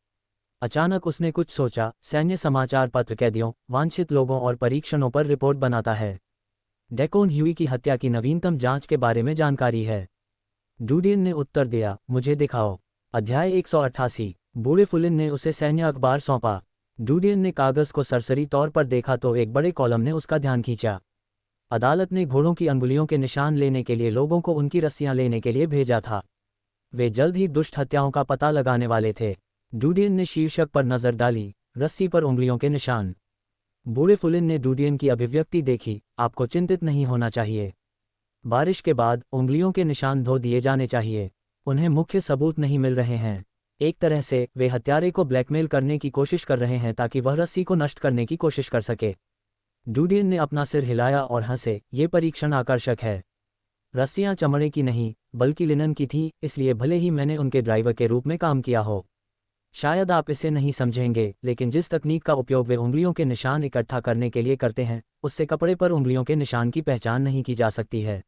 अचानक उसने कुछ सोचा। सैन्य समाचार पत्र कैदियों, वांछित लोगों और परीक्षणों पर रिपोर्ट बनाता है। डेकोन ह्यूई की हत्या की नवीनतम जांच के बारे में जानकारी है। डुडियन ने उत्तर दिया, मुझे दिखाओ। अध्याय 188। बूढ़े फुलिन ने उसे सैन्य अखबार सौंपा। डुडियन ने कागज को सरसरी तौर पर देखा तो एक बड़े कॉलम ने उसका ध्यान खींचा। अदालत ने घोड़ों की अंगुलियों के निशान लेने के लिए लोगों को उनकी रस्सियां लेने के लिए भेजा था। वे जल्द ही दुष्ट हत्याओं का पता लगाने वाले थे। डुडियन ने शीर्षक पर नजर डाली, रस्सी पर उंगलियों के निशान। बूढ़े फुलिन ने डुडियन की अभिव्यक्ति देखी। आपको चिंतित नहीं होना चाहिए। बारिश के बाद उंगलियों के निशान धो दिए जाने चाहिए। उन्हें मुख्य सबूत नहीं मिल रहे हैं। एक तरह से वे हत्यारे को ब्लैकमेल करने की कोशिश कर रहे हैं ताकि वह रस्सी को नष्ट करने की कोशिश कर सके। डुडियन ने अपना सिर हिलाया और हंसे। ये परीक्षण आकर्षक है। रस्सियां चमड़े की नहीं बल्कि लिनन की थी, इसलिए भले ही मैंने उनके ड्राइवर के रूप में काम किया हो। शायद आप इसे नहीं समझेंगे, लेकिन जिस तकनीक का उपयोग वे उंगलियों के निशान इकट्ठा करने के लिए करते हैं, उससे कपड़े पर उंगलियों के निशान की पहचान नहीं की जा सकती है।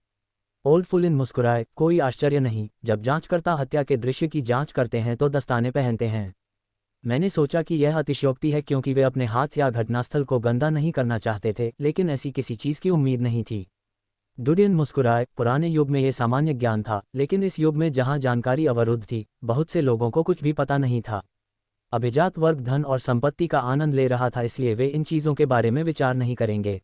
ओल्ड फुलिन मुस्कुराए। कोई आश्चर्य नहीं, जब जांचकर्ता हत्या के दृश्य की जांच करते हैं तो दस्ताने पहनते हैं। मैंने सोचा कि यह अतिशयोक्ति है क्योंकि वे अपने हाथ या घटनास्थल को गंदा नहीं करना चाहते थे, लेकिन ऐसी किसी चीज़ की उम्मीद नहीं थी। डुडियन मुस्कुराए। पुराने युग में यह सामान्य ज्ञान था, लेकिन इस युग में जहां जानकारी अवरुद्ध थी, बहुत से लोगों को कुछ भी पता नहीं था। अभिजात वर्ग धन और संपत्ति का आनंद ले रहा था, इसलिए वे इन चीज़ों के बारे में विचार नहीं करेंगे।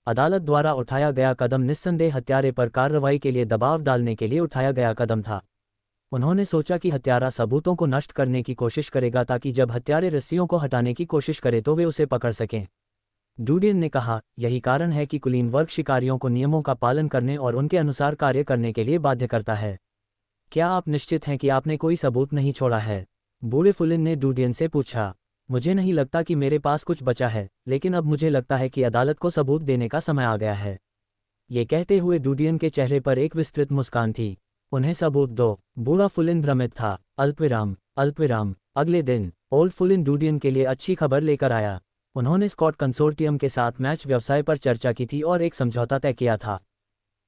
अदालत द्वारा उठाया गया कदम निस्संदेह हत्यारे पर कार्रवाई के लिए दबाव डालने के लिए उठाया गया कदम था। उन्होंने सोचा कि हत्यारा सबूतों को नष्ट करने की कोशिश करेगा ताकि जब हत्यारे रस्सियों को हटाने की कोशिश करे तो वे उसे पकड़ सकें। डुडियन ने कहा, यही कारण है कि कुलीन वर्ग शिकारियों को नियमों का पालन करने और उनके अनुसार कार्य करने के लिए बाध्य करता है। क्या आप निश्चित हैं कि आपने कोई सबूत नहीं छोड़ा है? बूढ़े फुलिन ने डूडियन से पूछा। मुझे नहीं लगता कि मेरे पास कुछ बचा है, लेकिन अब मुझे लगता है कि अदालत को सबूत देने का समय आ गया है। ये कहते हुए डूडियन के चेहरे पर एक विस्तृत मुस्कान थी। उन्हें सबूत दो। बूढ़ा फुलिन भ्रमित था। अल्पविराम। अगले दिन ओल्ड फुलिन डूडियन के लिए अच्छी खबर लेकर आया। उन्होंने स्कॉट कंसोर्टियम के साथ मैच व्यवसाय पर चर्चा की थी और एक समझौता तय किया था।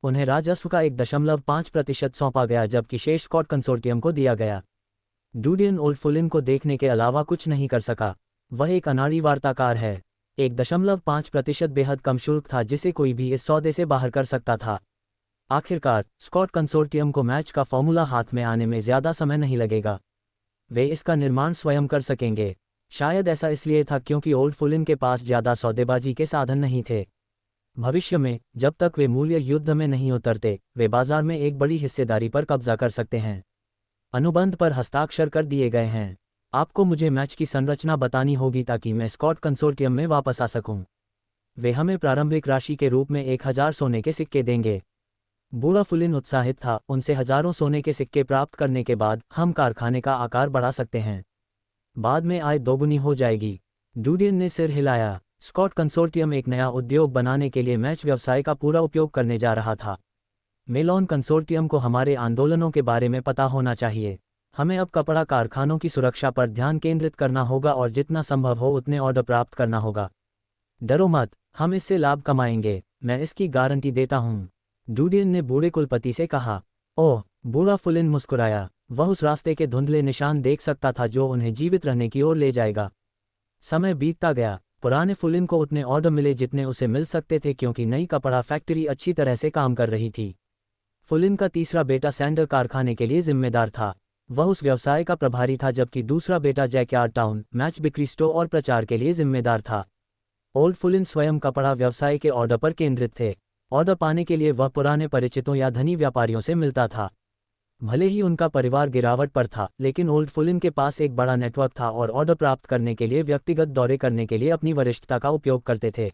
उन्हें राजस्व का 1.5% सौंपा गया, जबकि शेष स्कॉट कंसोर्टियम को दिया गया। डूडियन ओल्ड फुलिन को देखने के अलावा कुछ नहीं कर सका। वह एक अनाड़ी वार्ताकार है। 1.5% बेहद कम शुल्क था जिसे कोई भी इस सौदे से बाहर कर सकता था। आखिरकार स्कॉट कंसोर्टियम को मैच का फॉर्मूला हाथ में आने में ज़्यादा समय नहीं लगेगा। वे इसका निर्माण स्वयं कर सकेंगे। शायद ऐसा इसलिए था क्योंकि ओल्ड फुलिन के पास ज़्यादा सौदेबाजी के साधन नहीं थे। भविष्य में जब तक वे मूल्य युद्ध में नहीं उतरते, वे बाजार में एक बड़ी हिस्सेदारी पर कब्जा कर सकते हैं। अनुबंध पर हस्ताक्षर कर दिए गए हैं। आपको मुझे मैच की संरचना बतानी होगी ताकि मैं स्कॉट कंसोर्टियम में वापस आ सकूं। वे हमें प्रारंभिक राशि के रूप में 1000 सोने के सिक्के देंगे। बूढ़ा फुलिन उत्साहित था। उनसे हजारों सोने के सिक्के प्राप्त करने के बाद हम कारखाने का आकार बढ़ा सकते हैं। बाद में आय दोगुनी हो जाएगी। डूडियन ने सिर हिलाया। स्कॉट कंसोर्टियम एक नया उद्योग बनाने के लिए मैच व्यवसाय का पूरा उपयोग करने जा रहा था। मेलॉन कंसोर्टियम को हमारे आंदोलनों के बारे में पता होना चाहिए। हमें अब कपड़ा कारखानों की सुरक्षा पर ध्यान केंद्रित करना होगा और जितना संभव हो उतने ऑर्डर प्राप्त करना होगा। डरो मत, हम इससे लाभ कमाएंगे, मैं इसकी गारंटी देता हूँ, डूडियन ने बूढ़े कुलपति से कहा। ओह, बूढ़ा फुलिन मुस्कुराया। वह उस रास्ते के धुंधले निशान देख सकता था जो उन्हें जीवित रहने की ओर ले जाएगा। समय बीतता गया। पुराने फुलिन को उतने ऑर्डर मिले जितने उसे मिल सकते थे क्योंकि नई कपड़ा फैक्ट्री अच्छी तरह से काम कर रही थी। फुलिन का तीसरा बेटा सैंडर कारखाने के लिए जिम्मेदार था। वह उस व्यवसाय का प्रभारी था, जबकि दूसरा बेटा जैकयार्ड टाउन मैच बिक्री स्टोर और प्रचार के लिए जिम्मेदार था। ओल्ड फुलिन स्वयं कपड़ा व्यवसाय के ऑर्डर पर केंद्रित थे। ऑर्डर पाने के लिए वह पुराने परिचितों या धनी व्यापारियों से मिलता था। भले ही उनका परिवार गिरावट पर था, लेकिन ओल्ड फुलिन के पास एक बड़ा नेटवर्क था और ऑर्डर प्राप्त करने के लिए व्यक्तिगत दौरे करने के लिए अपनी वरिष्ठता का उपयोग करते थे।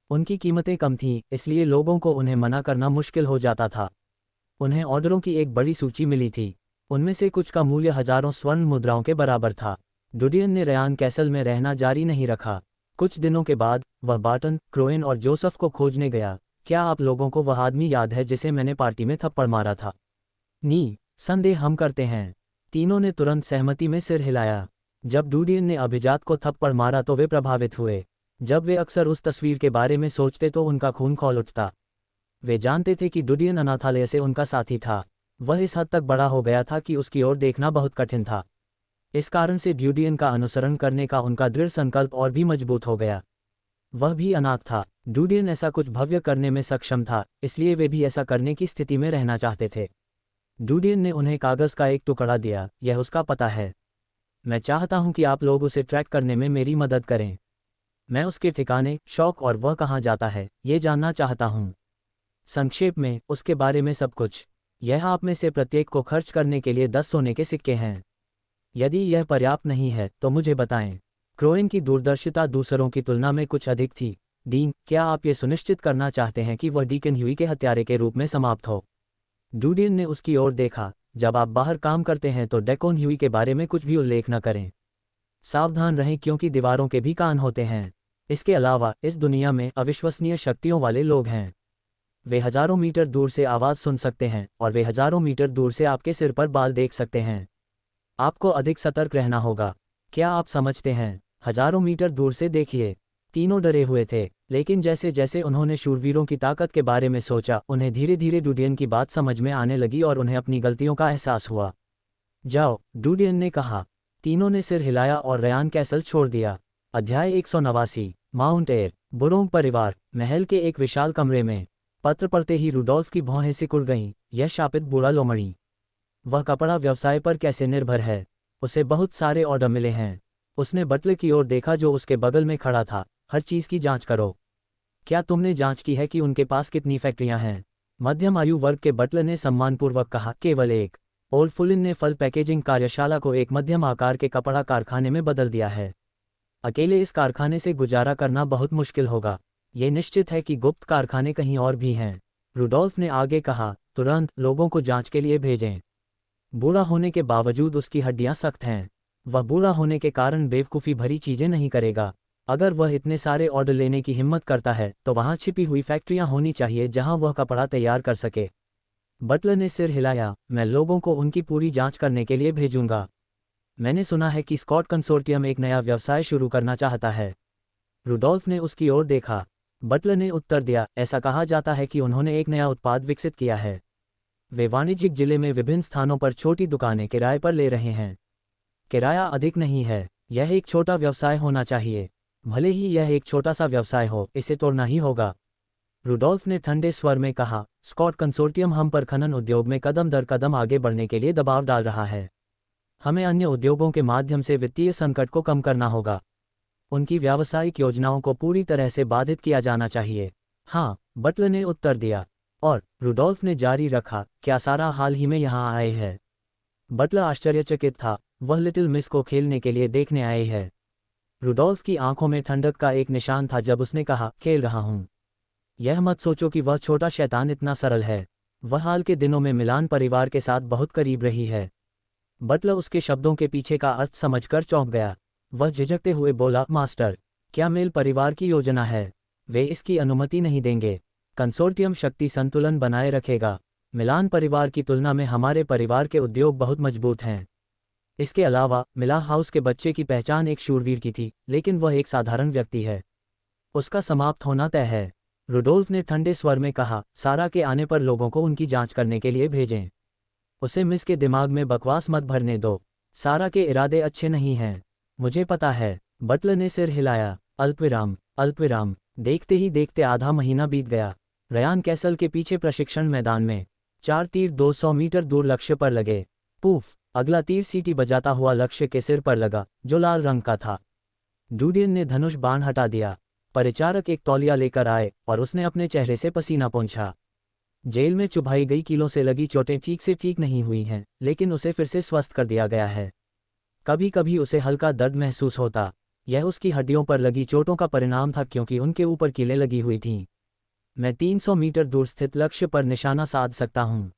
उनकी कीमतें कम थीं, इसलिए लोगों को उन्हें मना करना मुश्किल हो जाता था। उन्हें ऑर्डरों की एक बड़ी सूची मिली थी। उनमें से कुछ का मूल्य हजारों स्वर्ण मुद्राओं के बराबर था। डूडियन ने रयान कैसल में रहना जारी नहीं रखा। कुछ दिनों के बाद वह बार्टन, क्रोएन और जोसेफ को खोजने गया। क्या आप लोगों को वह आदमी याद है जिसे मैंने पार्टी में थप्पड़ मारा था? नी, संदेह हम करते हैं। तीनों ने तुरंत सहमति में सिर हिलाया। जब डूडियन ने अभिजात को थप्पड़ मारा तो वे प्रभावित हुए। जब वे अक्सर उस तस्वीर के बारे में सोचते तो उनका खून खौल उठता। वे जानते थे कि डूडियन अनाथालय से उनका साथी था। वह इस हद तक बड़ा हो गया था कि उसकी ओर देखना बहुत कठिन था। इस कारण से डूडियन का अनुसरण करने का उनका दृढ़ संकल्प और भी मजबूत हो गया। वह भी अनाथ था। डूडियन ऐसा कुछ भव्य करने में सक्षम था, इसलिए वे भी ऐसा करने की स्थिति में रहना चाहते थे। डूडियन ने उन्हें कागज़ का एक टुकड़ा दिया। यह उसका पता है। मैं चाहता हूं कि आप लोग उसे ट्रैक करने में मेरी मदद करें। मैं उसके ठिकाने, शौक और वह कहाँ जाता है, ये जानना चाहता हूं। संक्षेप में, उसके बारे में सब कुछ। यह आप में से प्रत्येक को खर्च करने के लिए 10 सोने के सिक्के हैं। यदि यह पर्याप्त नहीं है तो मुझे बताएं। क्रोएन की दूरदर्शिता दूसरों की तुलना में कुछ अधिक थी। डीन, क्या आप ये सुनिश्चित करना चाहते हैं कि वह डीकन ह्यूई के हत्यारे के रूप में समाप्त हो? डूडियन ने उसकी ओर देखा। जब आप बाहर काम करते हैं तो डेकोन ह्यूई के बारे में कुछ भी उल्लेख न करें। सावधान रहें क्योंकि दीवारों के भी कान होते हैं। इसके अलावा इस दुनिया में अविश्वसनीय शक्तियों वाले लोग हैं। वे हजारों मीटर दूर से आवाज़ सुन सकते हैं और वे हजारों मीटर दूर से आपके सिर पर बाल देख सकते हैं। आपको अधिक सतर्क रहना होगा। क्या आप समझते हैं? हजारों मीटर दूर से देखिए। तीनों डरे हुए थे, लेकिन जैसे जैसे उन्होंने शूरवीरों की ताकत के बारे में सोचा, उन्हें धीरे धीरे डूडियन की बात समझ में आने लगी और उन्हें अपनी गलतियों का एहसास हुआ। जाओ, डूडियन ने कहा। तीनों ने सिर हिलाया और रयान कैसल छोड़ दिया। अध्याय 189। Mount air. बुरोंग परिवार। महल के एक विशाल कमरे में। पत्र पढ़ते ही रुडोल्फ की भौहें सिकुड़ गईं। यह शापित बूढ़ा लोमड़ी। वह कपड़ा व्यवसाय पर कैसे निर्भर है। उसे बहुत सारे ऑर्डर मिले हैं। उसने बटलर की ओर देखा जो उसके बगल में खड़ा था। हर चीज़ की जांच करो। क्या तुमने जांच की है कि उनके पास कितनी फैक्ट्रियां हैं? मध्यम आयु वर्ग के बटलर ने सम्मानपूर्वक कहा। केवल एक। ओल्ड फुलिन ने फल पैकेजिंग कार्यशाला को एक मध्यम आकार के कपड़ा कारखाने में बदल दिया है। अकेले इस कारखाने से गुजारा करना बहुत मुश्किल होगा। ये निश्चित है कि गुप्त कारखाने कहीं और भी हैं। रुडोल्फ ने आगे कहा। तुरंत लोगों को जांच के लिए भेजें। बूढ़ा होने के बावजूद उसकी हड्डियां सख्त हैं। वह बूढ़ा होने के कारण बेवकूफ़ी भरी चीज़ें नहीं करेगा। अगर वह इतने सारे ऑर्डर लेने की हिम्मत करता है तो वहाँ छिपी हुई फैक्ट्रियाँ होनी चाहिए जहाँ वह कपड़ा तैयार कर सके। बटलर ने सिर हिलाया। मैं लोगों को उनकी पूरी जांच करने के लिए भेजूंगा। मैंने सुना है कि स्कॉट कंसोर्टियम एक नया व्यवसाय शुरू करना चाहता है। रुडोल्फ ने उसकी ओर देखा। बटलर ने उत्तर दिया, ऐसा कहा जाता है कि उन्होंने एक नया उत्पाद विकसित किया है। वे वाणिज्यिक जिले में विभिन्न स्थानों पर छोटी दुकानें किराए पर ले रहे हैं। किराया अधिक नहीं है। यह एक छोटा व्यवसाय होना चाहिए। भले ही यह एक छोटा सा व्यवसाय हो, इसे तोड़ना ही होगा। रुडोल्फ ने ठंडे स्वर में कहा, स्कॉट कंसोर्टियम हम पर खनन उद्योग में कदम दर कदम आगे बढ़ने के लिए दबाव डाल रहा है। हमें अन्य उद्योगों के माध्यम से वित्तीय संकट को कम करना होगा। उनकी व्यावसायिक योजनाओं को पूरी तरह से बाधित किया जाना चाहिए। हाँ, बटलर ने उत्तर दिया। और रुडोल्फ ने जारी रखा, क्या सारा हाल ही में यहाँ आए है? बटलर आश्चर्यचकित था। वह लिटिल मिस को खेलने के लिए देखने आए है। रुडोल्फ की आंखों में ठंडक का एक निशान था जब उसने कहा, खेल रहा हूँ। यह मत सोचो कि वह छोटा शैतान इतना सरल है। वह हाल के दिनों में मिलान परिवार के साथ बहुत करीब रही है। बटलर उसके शब्दों के पीछे का अर्थ समझकर चौंक गया। वह झिझकते हुए बोला, मास्टर, क्या मेल परिवार की योजना है? वे इसकी अनुमति नहीं देंगे। कंसोर्टियम शक्ति संतुलन बनाए रखेगा। मिलान परिवार की तुलना में हमारे परिवार के उद्योग बहुत मजबूत हैं। इसके अलावा मिला हाउस के बच्चे की पहचान एक शूरवीर की थी, लेकिन वह एक साधारण व्यक्ति है। उसका समाप्त होना तय है। रुडोल्फ ने ठंडे स्वर में कहा, सारा के आने पर लोगों को उनकी जांच करने के लिए भेजें। उसे मिस के दिमाग में बकवास मत भरने दो। सारा के इरादे अच्छे नहीं हैं। मुझे पता है। बटलर ने सिर हिलाया। अल्पविराम, अल्पविराम। देखते ही देखते आधा महीना बीत गया। रयान कैसल के पीछे प्रशिक्षण मैदान में 4 तीर 200 मीटर दूर लक्ष्य पर लगे। पूफ! अगला तीर सीटी बजाता हुआ लक्ष्य के सिर पर लगा, जो लाल रंग का था। डूडियन ने धनुष बाण हटा दिया। परिचारक एक तौलिया लेकर आए और उसने अपने चेहरे से पसीना पोंछा। जेल में चुभाई गई कीलों से लगी चोटें ठीक से ठीक नहीं हुई हैं, लेकिन उसे फिर से स्वस्थ कर दिया गया है। कभी कभी उसे हल्का दर्द महसूस होता। यह उसकी हड्डियों पर लगी चोटों का परिणाम था, क्योंकि उनके ऊपर कीलें लगी हुई थीं। मैं 300 मीटर दूर स्थित लक्ष्य पर निशाना साध सकता हूँ।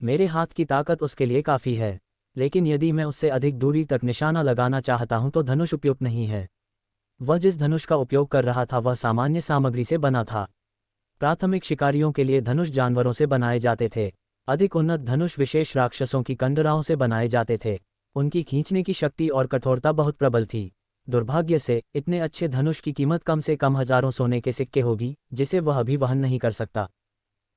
मेरे हाथ की ताकत उसके लिए काफ़ी है, लेकिन यदि मैं उससे अधिक दूरी तक निशाना लगाना चाहता हूँ तो धनुष उपयुक्त नहीं है। वह जिस धनुष का उपयोग कर रहा था वह सामान्य सामग्री से बना था। प्राथमिक शिकारियों के लिए धनुष जानवरों से बनाए जाते थे। अधिक उन्नत धनुष विशेष राक्षसों की कंडराओं से बनाए जाते थे। उनकी खींचने की शक्ति और कठोरता बहुत प्रबल थी। दुर्भाग्य से इतने अच्छे धनुष की कीमत कम से कम हजारों सोने के सिक्के होगी, जिसे वह अभी वहन नहीं कर सकता।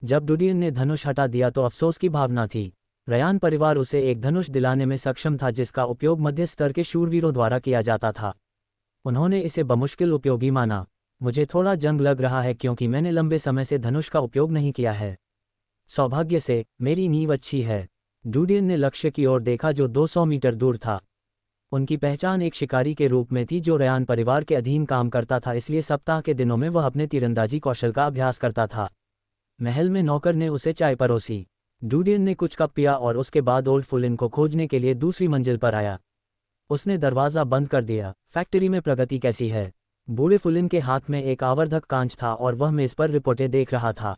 जब डुडियन ने धनुष हटा दिया तो अफसोस की भावना थी। रयान परिवार उसे एक धनुष दिलाने में सक्षम था जिसका उपयोग मध्य स्तर के शूरवीरों द्वारा किया जाता था। उन्होंने इसे बमुश्किल उपयोगी माना। मुझे थोड़ा जंग लग रहा है क्योंकि मैंने लंबे समय से धनुष का उपयोग नहीं किया है। सौभाग्य से मेरी नींव अच्छी है। डूडियन ने लक्ष्य की ओर देखा जो 200 मीटर दूर था। उनकी पहचान एक शिकारी के रूप में थी जो रयान परिवार के अधीन काम करता था, इसलिए सप्ताह के दिनों में वह अपने तीरंदाजी कौशल का अभ्यास करता था। महल में नौकर ने उसे चाय परोसी। डूडियन ने कुछ कप पिया और उसके बाद ओल्ड फुलिन को खोजने के लिए दूसरी मंजिल पर आया। उसने दरवाज़ा बंद कर दिया। फैक्ट्री में प्रगति कैसी है? बूढ़े फुलिन के हाथ में एक आवर्धक कांच था और वह मेज पर रिपोर्टें देख रहा था।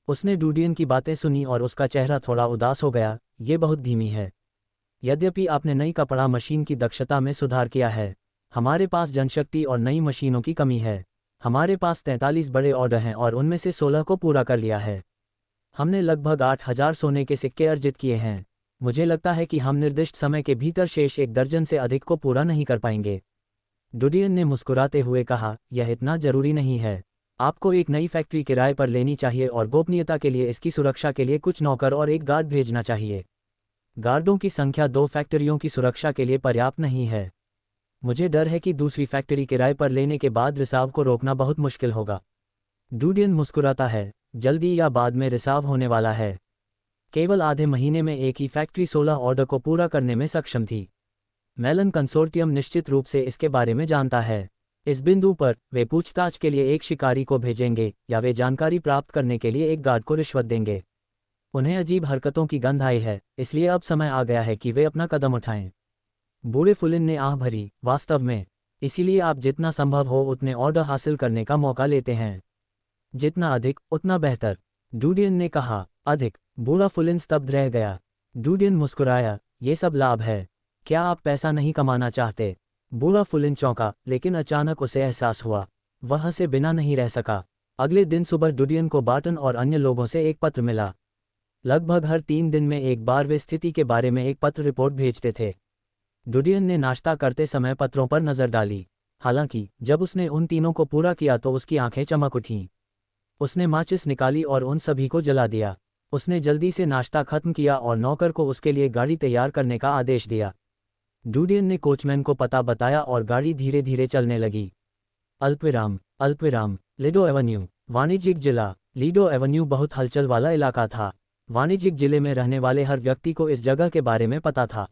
उसने डूडियन की बातें सुनी और उसका चेहरा थोड़ा उदास हो गया। ये बहुत धीमी है। यद्यपि आपने नई कपड़ा मशीन की दक्षता में सुधार किया है, हमारे पास जनशक्ति और नई मशीनों की कमी है। हमारे पास 43 बड़े ऑर्डर हैं और उनमें से 16 को पूरा कर लिया है। हमने लगभग 8000 सोने के सिक्के अर्जित किए हैं। मुझे लगता है कि हम निर्दिष्ट समय के भीतर शेष 1 दर्जन से अधिक को पूरा नहीं कर पाएंगे। डुडियन ने मुस्कुराते हुए कहा, यह इतना जरूरी नहीं है। आपको एक नई फैक्ट्री किराए पर लेनी चाहिए और गोपनीयता के लिए इसकी सुरक्षा के लिए कुछ नौकर और एक गार्ड भेजना चाहिए। गार्डों की संख्या 2 फैक्ट्रियों की सुरक्षा के लिए पर्याप्त नहीं है। मुझे डर है कि दूसरी फैक्ट्री किराए पर लेने के बाद रिसाव को रोकना बहुत मुश्किल होगा। डूडियन मुस्कुराता है, जल्दी या बाद में रिसाव होने वाला है। केवल आधे महीने में एक ही फैक्ट्री 16 ऑर्डर को पूरा करने में सक्षम थी। मेलन कंसोर्टियम निश्चित रूप से इसके बारे में जानता है। इस बिंदु पर वे पूछताछ के लिए एक शिकारी को भेजेंगे या वे जानकारी प्राप्त करने के लिए एक गार्ड को रिश्वत देंगे। उन्हें अजीब हरकतों की गंध आई है, इसलिए अब समय आ गया है कि वे अपना कदम उठाएं। बूढ़े फुलिन ने आह भरी, वास्तव में। इसीलिए आप जितना संभव हो उतने ऑर्डर हासिल करने का मौका लेते हैं। जितना अधिक उतना बेहतर, डूडियन ने कहा। अधिक? बूढ़ा फुलिन स्तब्ध रह गया। डूडियन मुस्कुराया, ये सब लाभ है। क्या आप पैसा नहीं कमाना चाहते? बूढ़ा फुलिन चौंका, लेकिन अचानक उसे एहसास हुआ। वह हंसे बिना नहीं रह सका। अगले दिन सुबह डुडियन को बार्टन और अन्य लोगों से एक पत्र मिला। लगभग हर 3 दिन में एक बार वे स्थिति के बारे में एक पत्र रिपोर्ट भेजते थे। डुडियन ने नाश्ता करते समय पत्रों पर नजर डाली। हालांकि जब उसने उन तीनों को पूरा किया तो उसकी आंखें चमक उठीं। उसने माचिस निकाली और उन सभी को जला दिया। उसने जल्दी से नाश्ता खत्म किया और नौकर को उसके लिए गाड़ी तैयार करने का आदेश दिया। डुडियन ने कोचमैन को पता बताया और गाड़ी धीरे धीरे चलने लगी। अल्पविराम लीडो एवेन्यू। वाणिज्यिक जिला लीडो एवेन्यू बहुत हलचल वाला इलाका था। वाणिज्यिक जिले में रहने वाले हर व्यक्ति को इस जगह के बारे में पता था।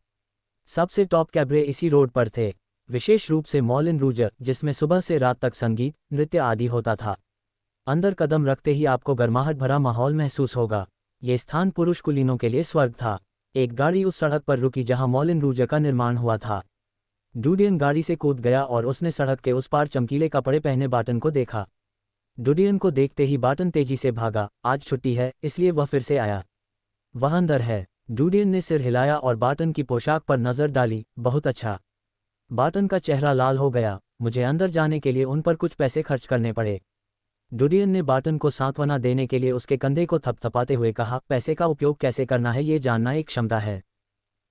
सबसे टॉप कैबरे इसी रोड पर थे, विशेष रूप से मॉलिन रूज, जिसमें सुबह से रात तक संगीत, नृत्य आदि होता था। अंदर कदम रखते ही आपको गर्माहट भरा माहौल महसूस होगा। ये स्थान पुरुष कुलीनों के लिए स्वर्ग था। एक गाड़ी उस सड़क पर रुकी जहां मॉलिन रूज का निर्माण हुआ था। डुडियन गाड़ी से कूद गया और उसने सड़क के उस पार चमकीले कपड़े पहने बार्टन को देखा। डुडियन को देखते ही बार्टन तेजी से भागा। आज छुट्टी है, इसलिए वह फिर से आया। वह अंदर है। डुडियन ने सिर हिलाया और बार्टन की पोशाक पर नजर डाली। बहुत अच्छा। बार्टन का चेहरा लाल हो गया। मुझे अंदर जाने के लिए उन पर कुछ पैसे खर्च करने पड़े। डुडियन ने बार्टन को सांत्वना देने के लिए उसके कंधे को थपथपाते हुए कहा, पैसे का उपयोग कैसे करना है ये जानना एक क्षमता है।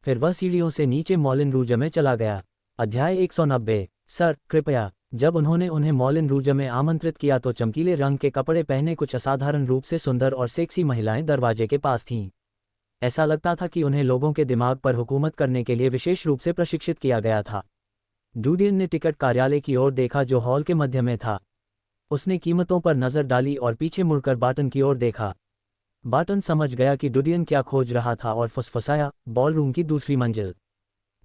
फिर वह सीढ़ियों से नीचे मॉलिन रूज में चला गया। अध्याय 190। सर, कृपया। जब उन्होंने उन्हें मॉलिन रूज में आमंत्रित किया तो चमकीले रंग के कपड़े पहने कुछ असाधारण रूप से सुंदर और सेक्सी महिलाएं दरवाजे के पास थीं। ऐसा लगता था कि उन्हें लोगों के दिमाग पर हुकूमत करने के लिए विशेष रूप से प्रशिक्षित किया गया था। डुडियन ने टिकट कार्यालय की ओर देखा जो हॉल के मध्य में था। उसने कीमतों पर नजर डाली और पीछे मुड़कर बार्टन की ओर देखा। बार्टन समझ गया कि डुडियन क्या खोज रहा था और फुसफुसाया, बॉलरूम की दूसरी मंजिल।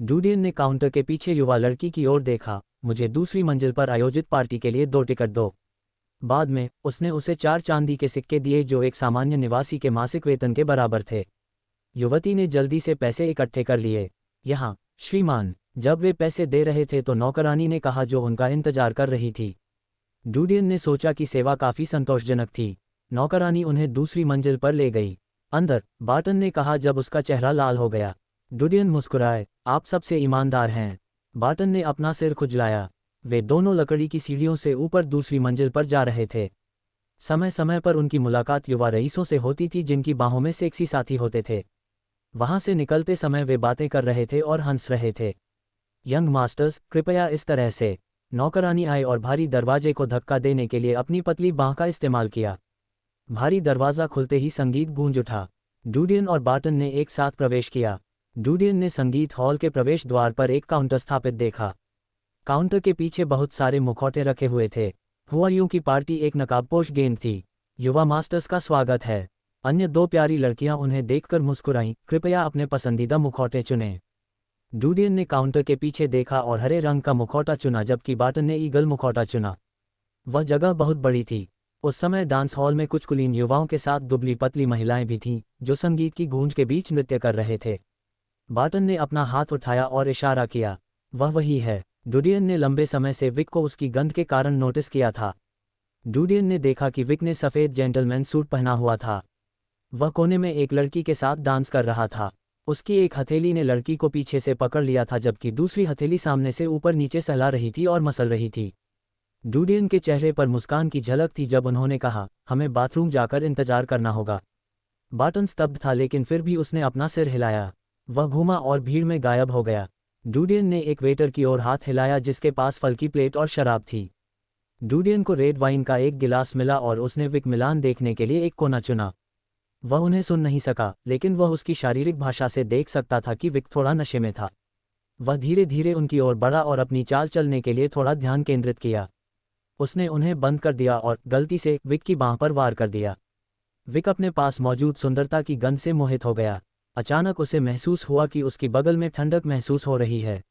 डुडियन ने काउंटर के पीछे युवा लड़की की ओर देखा। मुझे दूसरी मंजिल पर आयोजित पार्टी के लिए 2 टिकट दो। बाद में उसने उसे 4 चांदी के सिक्के दिए जो एक सामान्य निवासी के मासिक वेतन के बराबर थे। युवती ने जल्दी से पैसे इकट्ठे कर लिए। यहाँ, श्रीमान। जब वे पैसे दे रहे थे तो नौकरानी ने कहा जो उनका इंतजार कर रही थी। डुडियन ने सोचा कि सेवा काफी संतोषजनक थी। नौकरानी उन्हें दूसरी मंजिल पर ले गई। अंदर, बार्टन ने कहा जब उसका चेहरा लाल हो गया। डुडियन मुस्कुराए, आप सबसे ईमानदार हैं। बार्टन ने अपना सिर खुजलाया। वे दोनों लकड़ी की सीढ़ियों से ऊपर दूसरी मंजिल पर जा रहे थे। समय समय पर उनकी मुलाकात युवा रईसों से होती थी जिनकी बाहों में सेक्सी साथी होते थे। वहां से निकलते समय वे बातें कर रहे थे और हंस रहे थे। यंग मास्टर्स, कृपया इस तरह से। नौकरानी आई और भारी दरवाजे को धक्का देने के लिए अपनी पतली बांह का इस्तेमाल किया। भारी दरवाज़ा खुलते ही संगीत गूंज उठा। डुडियन और बार्टन ने एक साथ प्रवेश किया। डुडियन ने संगीत हॉल के प्रवेश द्वार पर एक काउंटर स्थापित देखा। काउंटर के पीछे बहुत सारे मुखौटे रखे हुए थे। हुआयूं की पार्टी एक नकाबपोश गेंद थी। युवा मास्टर्स का स्वागत है। अन्य 2 प्यारी लड़कियां उन्हें देखकर मुस्कुराईं। कृपया अपने पसंदीदा मुखौटे चुनें। डुडियन ने काउंटर के पीछे देखा और हरे रंग का मुखौटा चुना जबकि बार्टन ने ईगल मुखौटा चुना। वह जगह बहुत बड़ी थी। उस समय डांस हॉल में कुछ कुलीन युवाओं के साथ दुबली पतली महिलाएं भी थीं जो संगीत की गूंज के बीच नृत्य कर रहे थे। बार्टन ने अपना हाथ उठाया और इशारा किया। वह वही है। डुडियन ने लंबे समय से विक को उसकी गंध के कारण नोटिस किया था। डुडियन ने देखा कि विक ने सफ़ेद जेंटलमैन सूट पहना हुआ था। वह कोने में एक लड़की के साथ डांस कर रहा था। उसकी एक हथेली ने लड़की को पीछे से पकड़ लिया था जबकि दूसरी हथेली सामने से ऊपर नीचे सहला रही थी और मसल रही थी। डुडियन के चेहरे पर मुस्कान की झलक थी जब उन्होंने कहा, हमें बाथरूम जाकर इंतजार करना होगा। बार्टन स्तब्ध था लेकिन फिर भी उसने अपना सिर हिलाया। वह घूमा और भीड़ में गायब हो गया। डुडियन ने एक वेटर की ओर हाथ हिलाया जिसके पास फल की प्लेट और शराब थी। डुडियन को रेड वाइन का एक गिलास मिला और उसने विक मिलान देखने के लिए एक कोना चुना। वह उन्हें सुन नहीं सका लेकिन वह उसकी शारीरिक भाषा से देख सकता था कि विक थोड़ा नशे में था। वह धीरे धीरे उनकी ओर बढ़ा और अपनी चाल चलने के लिए थोड़ा ध्यान केंद्रित किया। उसने उन्हें बंद कर दिया और गलती से विक की बांह पर वार कर दिया। विक अपने पास मौजूद सुंदरता की गंध से मोहित हो गया। अचानक उसे महसूस हुआ कि उसकी बगल में ठंडक महसूस हो रही है।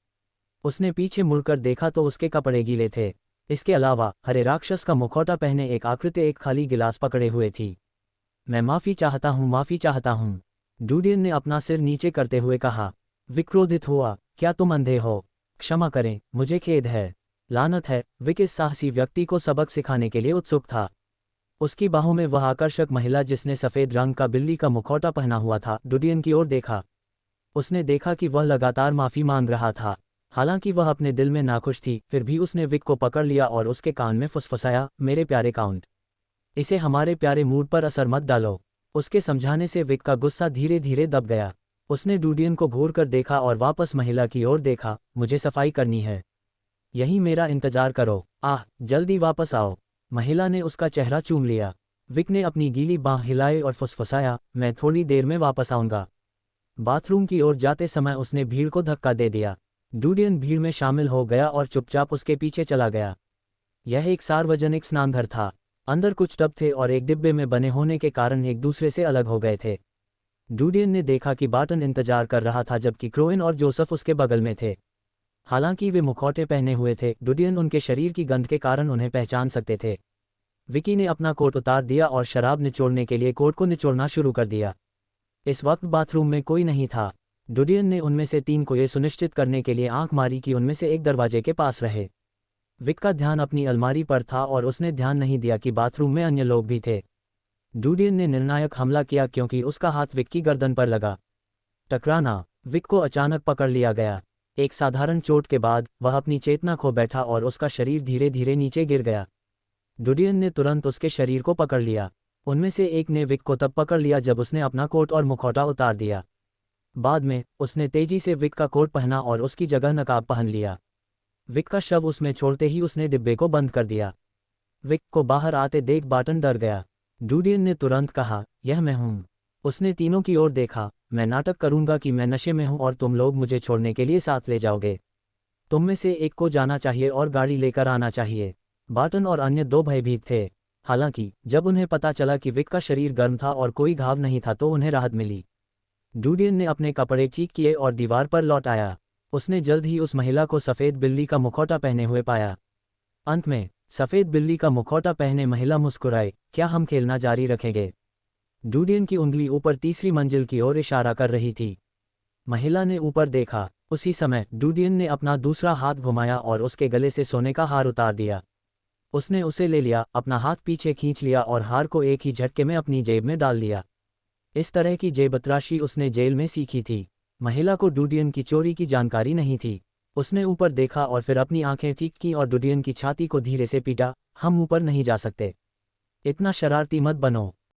उसने पीछे मुड़कर देखा तो उसके कपड़े गीले थे। इसके अलावा हरे राक्षस का मुखौटा पहने एक आकृति एक खाली गिलास पकड़े हुए थी। मैं माफ़ी चाहता हूँ, माफ़ी चाहता हूँ। डुडियन ने अपना सिर नीचे करते हुए कहा। विक क्रोधित हुआ। क्या तुम अंधे हो? क्षमा करें, मुझे खेद है। लानत है। विक इस साहसी व्यक्ति को सबक सिखाने के लिए उत्सुक था। उसकी बाहों में वह आकर्षक महिला जिसने सफ़ेद रंग का बिल्ली का मुखौटा पहना हुआ था, डुडियन की ओर देखा। उसने देखा कि वह लगातार माफ़ी मांग रहा था। हालांकि वह अपने दिल में नाखुश थी, फिर भी उसने विक को पकड़ लिया और उसके कान में फुसफुसाया, मेरे प्यारे काउंट, इसे हमारे प्यारे मूड पर असर मत डालो। उसके समझाने से विक का गुस्सा धीरे धीरे दब गया। उसने डूडियन को घूर कर देखा और वापस महिला की ओर देखा, मुझे सफाई करनी है, यही मेरा इंतजार करो, जल्दी वापस आओ। महिला ने उसका चेहरा चूम लिया। विक ने अपनी गीली बाँह हिलाई और फुसफुसाया, मैं थोड़ी देर में वापस आऊँगा। बाथरूम की ओर जाते समय उसने भीड़ को धक्का दे दिया। डूडियन भीड़ में शामिल हो गया और चुपचाप उसके पीछे चला गया। यह एक सार्वजनिक स्नानघर था। अंदर कुछ टब थे और एक डिब्बे में बने होने के कारण एक दूसरे से अलग हो गए थे। डूडियन ने देखा कि बार्टन इंतजार कर रहा था जबकि क्रोइन और जोसेफ उसके बगल में थे। हालांकि वे मुखौटे पहने हुए थे, डूडियन उनके शरीर की गंध के कारण उन्हें पहचान सकते थे। विकी ने अपना कोट उतार दिया और शराब निचोड़ने के लिए कोट को निचोड़ना शुरू कर दिया। इस वक्त बाथरूम में कोई नहीं था। डूडियन ने उनमें से 3 को यह सुनिश्चित करने के लिए आंख मारी कि उनमें से एक दरवाजे के पास रहे। विक का ध्यान अपनी अलमारी पर था और उसने ध्यान नहीं दिया कि बाथरूम में अन्य लोग भी थे। डूडियन ने निर्णायक हमला किया क्योंकि उसका हाथ विक की गर्दन पर लगा। टकराना। विक को अचानक पकड़ लिया गया। एक साधारण चोट के बाद वह अपनी चेतना खो बैठा और उसका शरीर धीरे धीरे नीचे गिर गया। डूडियन ने तुरंत उसके शरीर को पकड़ लिया। उनमें से एक ने विक को तब पकड़ लिया जब उसने अपना कोट और मुखौटा उतार दिया। बाद में उसने तेजी से विक का कोट पहना और उसकी जगह नकाब पहन लिया। विक का शव उसमें छोड़ते ही उसने डिब्बे को बंद कर दिया। विक को बाहर आते देख बार्टन डर गया। डूडियन ने तुरंत कहा, यह मैं हूं। उसने तीनों की ओर देखा, मैं नाटक करूंगा कि मैं नशे में हूं और तुम लोग मुझे छोड़ने के लिए साथ ले जाओगे। तुम में से एक को जाना चाहिए और गाड़ी लेकर आना चाहिए। बार्टन और अन्य 2 भयभीत थे। हालांकि जब उन्हें पता चला कि विक का शरीर गर्म था और कोई घाव नहीं था तो उन्हें राहत मिली। डूडियन ने अपने कपड़े ठीक किए और दीवार पर लौट आया। उसने जल्द ही उस महिला को सफ़ेद बिल्ली का मुखौटा पहने हुए पाया। अंत में सफ़ेद बिल्ली का मुखौटा पहने महिला मुस्कुराई, क्या हम खेलना जारी रखेंगे? डूडियन की उंगली ऊपर तीसरी मंजिल की ओर इशारा कर रही थी। महिला ने ऊपर देखा। उसी समय डूडियन ने अपना दूसरा हाथ घुमाया और उसके गले से सोने का हार उतार दिया। उसने उसे ले लिया, अपना हाथ पीछे खींच लिया और हार को एक ही झटके में अपनी जेब में डाल लिया। इस तरह की जेबतराशी उसने जेल में सीखी थी। महिला को डूडियन की चोरी की जानकारी नहीं थी। उसने ऊपर देखा और फिर अपनी आंखें ठीक की और डूडियन की छाती को धीरे से पीटा, हम ऊपर नहीं जा सकते। इतना शरारती मत बनो।